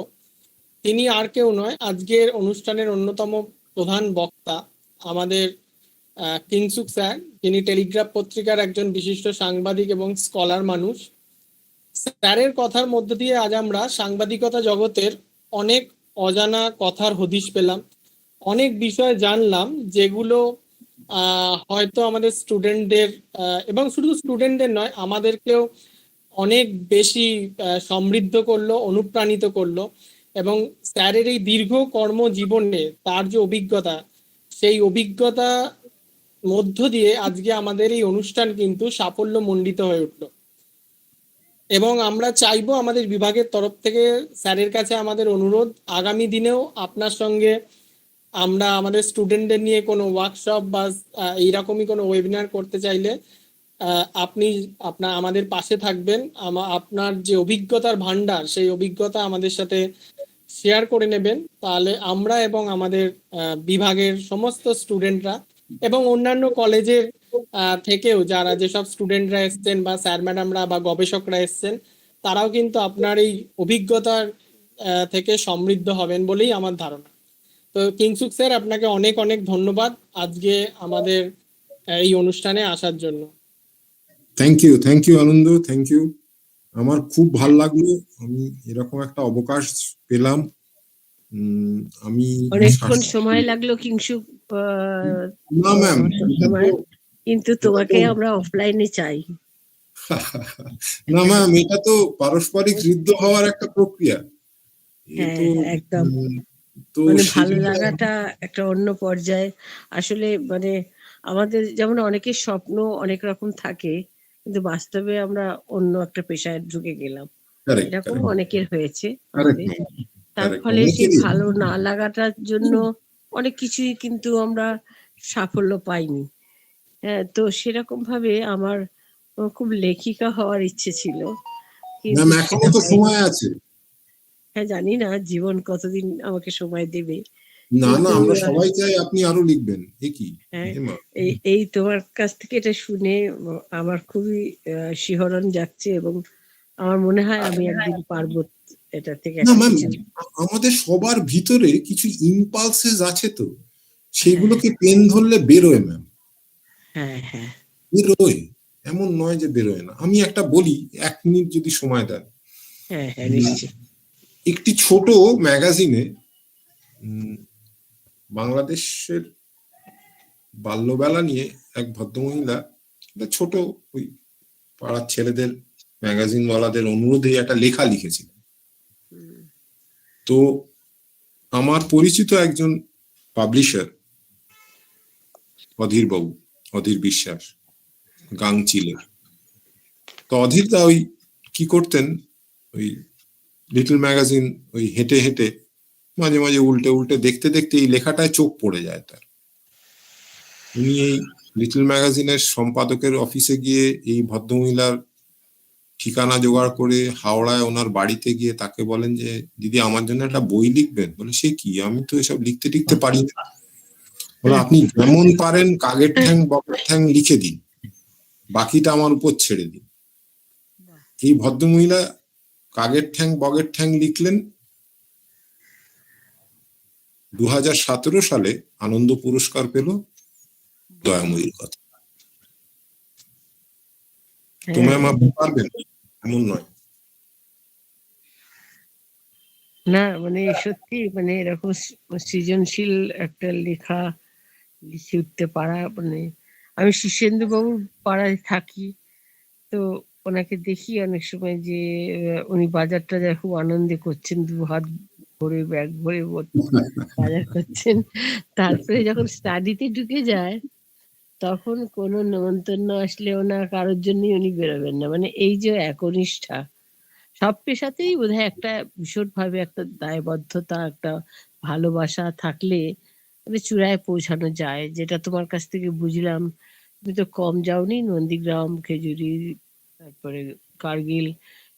তিনি আর কেউ নয়, আজকের অনুষ্ঠানের অন্যতম প্রধান বক্তা আমাদের কিংসুক স্যার, যিনি টেলিগ্রাফ পত্রিকার একজন বিশিষ্ট সাংবাদিক এবং স্কলার মানুষ। স্যারের কথার মধ্য দিয়ে আজ আমরা সাংবাদিকতা জগতের অনেক অজানা কথার হদিশ পেলাম, অনেক বিষয় জানলাম যেগুলো হয়তো আমাদের স্টুডেন্টদের এবং শুধু স্টুডেন্টদের নয় আমাদেরকেও অনেক বেশি সমৃদ্ধ করলো, অনুপ্রাণিত করলো। এবং স্যারের এই দীর্ঘ কর্মজীবনে তার যে অভিজ্ঞতা, সেই অভিজ্ঞতা মধ্য দিয়ে আজকে আমাদের এই অনুষ্ঠান কিন্তু সাফল্যমণ্ডিত হয়ে উঠলো। এবং আমরা চাইবো আমাদের বিভাগের তরফ থেকে স্যারের কাছে আমাদের অনুরোধ, আগামী দিনেও আপনার সঙ্গে আমরা আমাদের স্টুডেন্টদের নিয়ে কোনো ওয়ার্কশপ বা এইরকমই কোনো ওয়েবিনার করতে চাইলে আপনি আমাদের পাশে থাকবেন। আপনার যে অভিজ্ঞতার ভান্ডার, সেই অভিজ্ঞতা আমাদের সাথে শেয়ার করে নেবেন। তাহলে আমরা এবং আমাদের বিভাগের সমস্ত স্টুডেন্টরা এবং অন্যান্য কলেজের থেকেও যারা যেসব স্টুডেন্টরা এসছেন বা স্যার ম্যাডামরা বা গবেষকরা এসছেন, তারাও কিন্তু আপনার এই অভিজ্ঞতার থেকে সমৃদ্ধ হবেন বলেই আমার ধারণা। তো কিংসুক স্যার, আপনাকে অনেক অনেক ধন্যবাদ আজকে আমাদের এই অনুষ্ঠানে আসার জন্য। Thank you Anand, thank you. আমার খুব ভাল লাগলো, আমি এরকম একটা অবকাশ পেলাম। আমি অনেকক্ষণ সময় লাগলো কিংসুক, না ম্যাম, কিন্তু তোমাকে আমরা অফলাইনে চাই। না ম্যাম, এটা তো পারস্পরিক ঋদ্ধ হওয়ার একটা প্রক্রিয়া। একদম, মানে ভালো লাগাটা একটা অন্য পর্যায়ে। আসলে মানে আমাদের যেমন অনেকের স্বপ্ন অনেক রকম থাকে, কিন্তু বাস্তবে আমরা অন্য একটা পেশায় ঢুকে গেলাম, এরকম অনেকের হয়েছে। তার ফলে সেই ভালো না লাগাটার জন্য অনেক কিছুই কিন্তু আমরা সাফল্য পাইনি। হ্যাঁ, তো সেরকম ভাবে আমার খুব লেখিকা হওয়ার ইচ্ছে ছিল, কিন্তু এখনো তো সময় আছে। হ্যাঁ, জানি না জীবন কতদিন আমাকে সময় দেবে। না না, আমরা সবাই চাই আপনি আরো লিখবেন। এই তোমার কাছ থেকে এটা শুনে আমার খুবই শিহরণ যাচ্ছে এবং আমার মনে হয় আমি একদিন পারবো এটা থেকে। আমাদের সবার ভিতরে কিছু ইম্পালসেস আছে, তো সেগুলোকে পেন ধরলে বেরোয় ম্যাম। হ্যাঁ, বেরোয়, এমন নয় যে বেরোয় না। আমি একটা বলি, 1 মিনিট যদি সময় দেন। হ্যাঁ, নিশ্চয়ই। একটি ছোট ম্যাগাজিনে বাংলাদেশের বাল্যবেলা নিয়ে এক ভদ্রমহিলা একটা ছোট ওই পাড়ার ছেলেদের ম্যাগাজিনওয়ালাদের অনুরোধে একটা লেখা লিখেছিলেন। তো আমার পরিচিত একজন পাবলিশার অধীর বিশ্বাস, গাংচিলের। তো অধীর দা ওই কি করতেন, ওই লিটল ম্যাগাজিন ওই হেঁটে হেঁটে মাঝে মাঝে উল্টে উল্টে দেখতে দেখতে এই লেখাটায় চোখ পড়ে যায় তার। উনি এই লিটল ম্যাগাজিনের সম্পাদকের অফিসে গিয়ে এই ভদ্রমহিলার ঠিকানা জোগাড় করে হাওড়ায় ওনার বাড়িতে গিয়ে তাকে বলেন যে দিদি আমার জন্য একটা বই লিখবেন। বলে সে কি, আমি তো এসব লিখতে পারি না। বলে আপনি যেমন পারেন কাগের ঠ্যাং বকের ঠ্যাং লিখে দিন, বাকিটা আমার উপর ছেড়ে দিন। এই ভদ্রমহিলা কাগের ঠ্যাং বগের ঠ্যাং লিখলেন। 2017 সালে আনন্দ পুরস্কার পেল দয়াময়ীর কথা। তোমায় মাপতে পারবেন এমন নয়। না মানে সত্যি মানে এরকম সৃজনশীল একটা লেখা লিখে উঠতে পারা, মানে আমি শীর্ষেন্দু বাবুর পাড়ায় থাকি, তো ওনাকে দেখি অনেক সময় যে উনি বাজার টাজার খুব আনন্দে করছেন, 2 হাত ভরে ব্যাগ ভরে বাজার করছেন। তারপরে যখন স্টাডিতে ঢুকে যায় তখন কোনো নেমন্তন্ন আসলেও না, কারোর জন্যই উনি বেরোবেন না। মানে এই যে একনিষ্ঠা, সব পেশাতেই বোধহয় একটা ভীষণভাবে একটা দায়বদ্ধতা, একটা ভালোবাসা থাকলে মানে চূড়ায় পৌঁছানো যায়, যেটা তোমার কাছ থেকে বুঝলাম। তুমি তো কম যাওনি, নন্দীগ্রাম, খেজুরি, তারপরে কার্গিল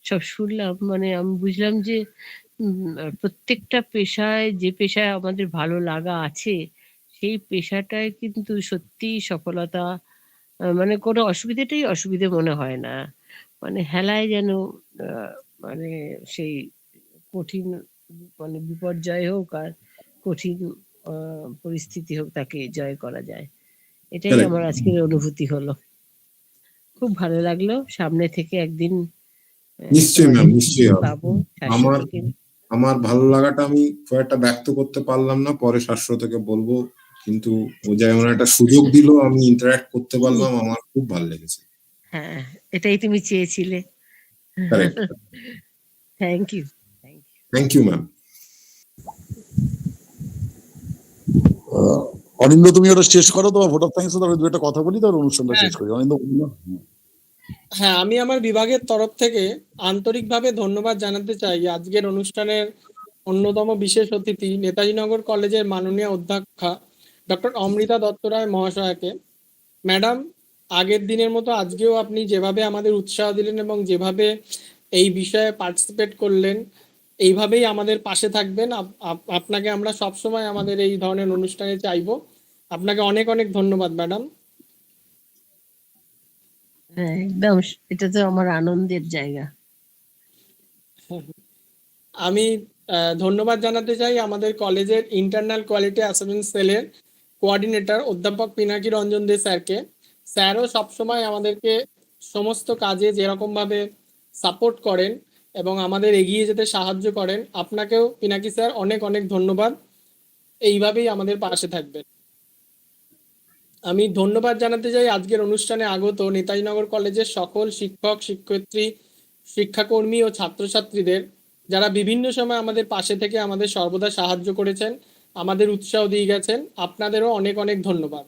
সব শুনলাম। মানে আমি বুঝলাম যে প্রত্যেকটা পেশায়, যে পেশায় আমাদের ভালো লাগা আছে সেই পেশাটায় কিন্তু সত্যি সফলতা, মানে কোনো অসুবিধাটাই অসুবিধে মনে হয় না। মানে হেলায় যেন মানে সেই কঠিন মানে বিপর্যয় হোক আর কঠিন পরিস্থিতি হোক, তাকে জয় করা যায়। এটাই Correct. আমার আজকের অনুভূতি হলো। খুব ভালো লাগলো। সামনে থেকে একদিন নিশ্চয়ই ম্যাম, নিশ্চয়ই হবে। পাবো আমার শাশ্বতকে। আমার ভালো লাগাটা আমি খুব একটা ব্যক্ত করতে পারলাম না, পরে শাশ্বতকে বলবো, কিন্তু ও যেমন একটা সুযোগ দিল, আমি ইন্টারঅ্যাক্ট করতে পারলাম, আমার খুব ভালো লেগেছে। হ্যাঁ, এটাই তুমি চেয়েছিলে। Correct. Thank you. Thank you ma'am. Anindo, তুমি ওটা শেষ করো, তোমার ভোট অফ থ্যাঙ্কস, তারপরে 2 একটা কথা বলি, তারপর অনুষ্ঠানটা শেষ করি। অনিন্দ, হ্যাঁ, আমি আমার বিভাগের তরফ থেকে আন্তরিকভাবে ধন্যবাদ জানাতে চাই আজকের অনুষ্ঠানের অন্যতম বিশেষ অতিথি নেতাজিনগর কলেজের মাননীয় অধ্যক্ষা ডক্টর অমৃতা দত্ত রায় মহাশয়াকে। ম্যাডাম, আগের দিনের মতো আজকেও আপনি যেভাবে আমাদের উৎসাহ দিলেন এবং যেভাবে এই বিষয়ে পার্টিসিপেট করলেন, এইভাবেই আমাদের পাশে থাকবেন। আপনাকে আমরা সবসময় আমাদের এই ধরনের অনুষ্ঠানে চাইবো। আপনাকে অনেক অনেক ধন্যবাদ ম্যাডাম। হ্যাঁ, একদম, এটা তো আমার আনন্দের জায়গা। আমি ধন্যবাদ জানাতে চাই আমাদের কলেজের ইন্টারনাল কোয়ালিটি অ্যাসুরেন্স সেলের কোঅর্ডিনেটর অধ্যাপক পিনাকি রঞ্জন দে স্যারকে। স্যারও সবসময় আমাদেরকে সমস্ত কাজে যেরকমভাবে সাপোর্ট করেন এবং আমাদের এগিয়ে যেতে সাহায্য করেন। আপনাকেও পিনাকি স্যার অনেক অনেক ধন্যবাদ। এইভাবেই আমাদের পাশে থাকবেন। আমি ধন্যবাদ জানাতে চাই আজকের অনুষ্ঠানে আগত নেতাজিনগর কলেজের সকল শিক্ষক, শিক্ষয়িত্রী, শিক্ষাকর্মী ও ছাত্রছাত্রীদের, যারা বিভিন্ন সময় আমাদের পাশে থেকে আমাদের সর্বদা সাহায্য করেছেন, আমাদের উৎসাহ দিয়ে গেছেন। আপনাদেরও অনেক অনেক ধন্যবাদ।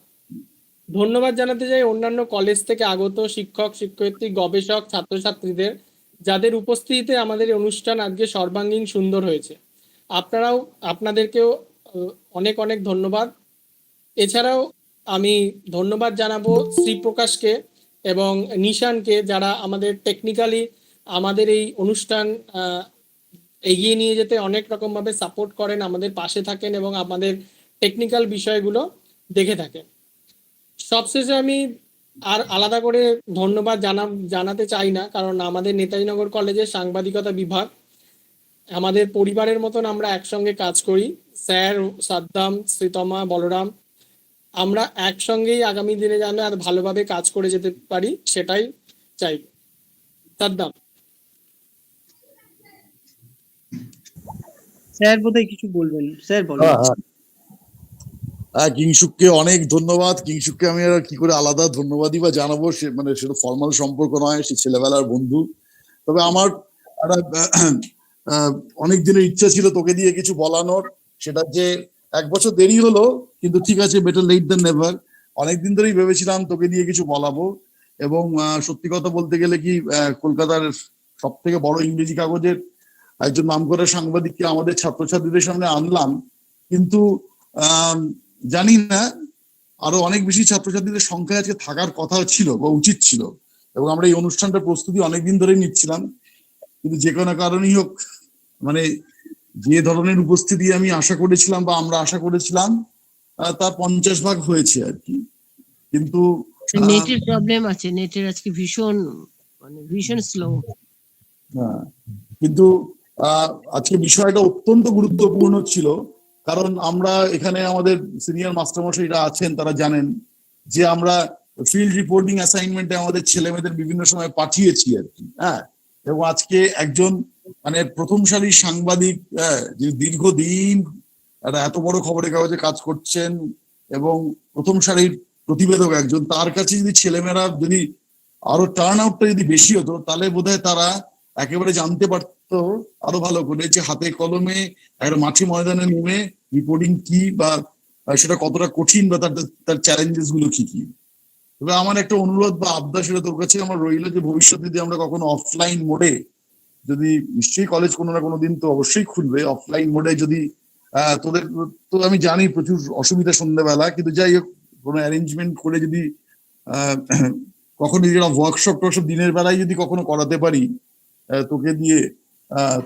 ধন্যবাদ জানাতে চাই অন্যান্য কলেজ থেকে আগত শিক্ষক, শিক্ষয়িত্রী, গবেষক, ছাত্রছাত্রীদের, যাদের উপস্থিতিতে আমাদের অনুষ্ঠান আজকে সর্বাঙ্গীন সুন্দর হয়েছে। আপনাদেরকেও অনেক অনেক ধন্যবাদ। এছাড়াও আমি ধন্যবাদ জানাবো শ্রীপ্রকাশকে এবং নিশানকে, যারা আমাদের টেকনিক্যালি আমাদের এই অনুষ্ঠান এগিয়ে নিয়ে যেতে অনেক রকমভাবে সাপোর্ট করেন, আমাদের পাশে থাকেন এবং আমাদের টেকনিক্যাল বিষয়গুলো দেখে থাকেন। সবশেষে আমি আর আলাদা করে ধন্যবাদ জানাতে চাই না, কারণ আমাদের নেতাজিনগর কলেজের সাংবাদিকতা বিভাগ আমাদের পরিবারের মতন, আমরা একসঙ্গে কাজ করি। স্যার, সাদ্দাম, শ্রীতমা, বলরাম, আমরা একসঙ্গেই আগামী দিনে যেন আর ভালোভাবে কাজ করে যেতে পারি, সেটাই চাই। সাদ্দাম। স্যার বোধহয় কিছু বলবেন, স্যার বলেন। কিংশুককে অনেক ধন্যবাদ। কিংশুককে আমি আর কি করে আলাদা ধন্যবাদই বা জানাবো, সে মানে সেটা ফর্মাল সম্পর্ক নয়, সে ছেলেবেলার বন্ধু। তবে আমার অনেক দিনের ইচ্ছা ছিল তোকে দিয়ে কিছু বলানোর, সেটা যে 1 বছর দেরি হলো, কিন্তু ঠিক আছে, বেটার লেট দ্যান নেভার। অনেকদিন ধরেই ভেবেছিলাম তোকে দিয়ে কিছু বলাবো, এবং সত্যি কথা বলতে গেলে কি, কলকাতার সব থেকে বড় ইংরেজি কাগজের একজন নামকরা সাংবাদিককে আমাদের ছাত্রছাত্রীদের সামনে আনলাম, কিন্তু জানি না আরো অনেক বেশি ছাত্রছাত্রীদের সংখ্যা আজকে থাকার কথা ছিল বা উচিত ছিল, এবং আমরা এই অনুষ্ঠানটার প্রস্তুতি অনেকদিন ধরে নিচ্ছিলাম, কিন্তু যে কোনো কারণেই হোক, মানে যে ধরনের উপস্থিতি আমি আশা করেছিলাম বা আমরা আশা করেছিলাম তার 50 ভাগ হয়েছে আর কি। কিন্তু নেটের প্রবলেম আছে, নেটের আজকে ভীষণ ভীষণ স্লো। হ্যাঁ, কিন্তু আজকে বিষয়টা অত্যন্ত গুরুত্বপূর্ণ ছিল, কারণ আমরা এখানে আমাদের সিনিয়র মাস্টারমশাইরা আছেন, তারা জানেন যে আমরা ফিল্ড রিপোর্টিং অ্যাসাইনমেন্টে আমাদের ছেলে মেয়েদের বিভিন্ন সময় পাঠিয়েছি আর কি। হ্যাঁ, এবং আজকে একজন মানে প্রথম সারির সাংবাদিক, যে দীর্ঘদিন একটা এত বড় খবরের কাগজে কাজ করছেন এবং প্রথম সারির প্রতিবেদক একজন, তার কাছে যদি ছেলেমেয়েরা যদি আরো টার্ন আউটটা যদি বেশি হতো, তাহলে বোধহয় তারা একেবারে জানতে পারতো আরো ভালো করে যে হাতে কলমে একটা মাঠে ময়দানে নেমে রিপোর্টিং কি, বা সেটা কতটা কঠিন, বা তার চ্যালেঞ্জেস গুলো কি কি। তবে আমার একটা অনুরোধ বা আবদার সেটা তোর কাছে আমার রইলো, যে ভবিষ্যতে যদি আমরা কখনো অফলাইন মোডে, যদি নিশ্চয়ই কলেজ কোনো না কোনো দিন তো অবশ্যই খুলবে, অফলাইন মোডে যদি তোদের তো আমি জানি প্রচুর অসুবিধা সন্ধ্যাবেলা, কিন্তু যাই হোক কোনো অ্যারেঞ্জমেন্ট করে যদি কখনো যেটা ওয়ার্কশপ টর্কশপ দিনের বেলায় যদি কখনো করাতে পারি তোকে দিয়ে,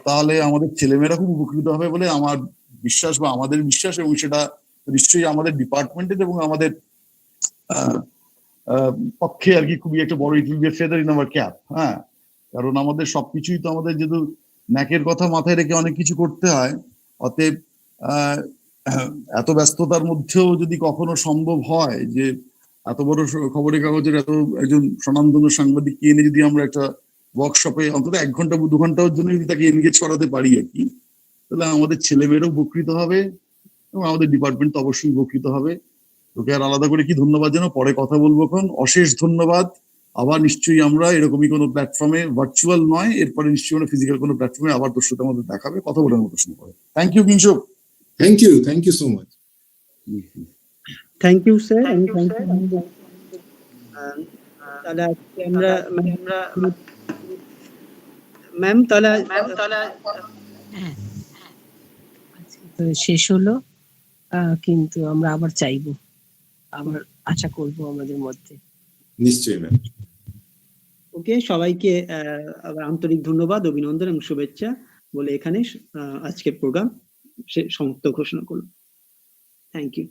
তাহলে আমাদের ছেলেমেয়েরা খুব উপকৃত হবে বলে আমার বিশ্বাস, বা আমাদের বিশ্বাস, এবং সেটা নিশ্চয়ই আমাদের ডিপার্টমেন্টের এবং আমাদের পক্ষে আর কি খুবই একটা বড়, it will B A feather in our cap. হ্যাঁ, কারণ আমাদের সবকিছুই তো আমাদের যেহেতু ন্যাকের কথা মাথায় রেখে অনেক কিছু করতে হয়, অতএব এত ব্যস্ততার মধ্যেও যদি কখনো সম্ভব হয় যে এত বড় খবরের কাগজের এত একজন স্বনামধন্য সাংবাদিককে এনে যদি আমরা একটা ওয়ার্কশপে অন্তত 1 ঘন্টা 2 ঘন্টার জন্য যদি তাকে এনগেজ করাতে পারি আর কি, তাহলে আমাদের ছেলেমেয়েরাও উপকৃত হবে এবং আমাদের ডিপার্টমেন্ট তো অবশ্যই উপকৃত হবে। তোকে আর আলাদা করে কি ধন্যবাদ জানো, পরে কথা বলবো। এখন অশেষ ধন্যবাদ। আবার নিশ্চয়ই আমরা এরকমই কোনো প্ল্যাটফর্মে, ভার্চুয়াল নয়, এরপরে নিশ্চয়ই কোনো ফিজিক্যাল কোনো প্ল্যাটফর্মে আবার তোর সাথে আমাদের দেখাবে, কথা বলার মতো সময় পরে। Thank you Kingshuk. Thank you so much. Thank you sir, আমি থ্যাংক ইউ। তাহলে আজকে আমরা ম্যাম তাহলে তো শেষ হলো, কিন্তু আমরা আবার চাইবো, আবার আশা করব আমাদের মধ্যে। নিশ্চয়ই ম্যাম। ওকে, সবাইকে আবার আন্তরিক ধন্যবাদ, অভিনন্দন এবং শুভেচ্ছা বলে এখানে আজকের প্রোগ্রাম সমাপ্ত ঘোষণা করলাম। Thank you.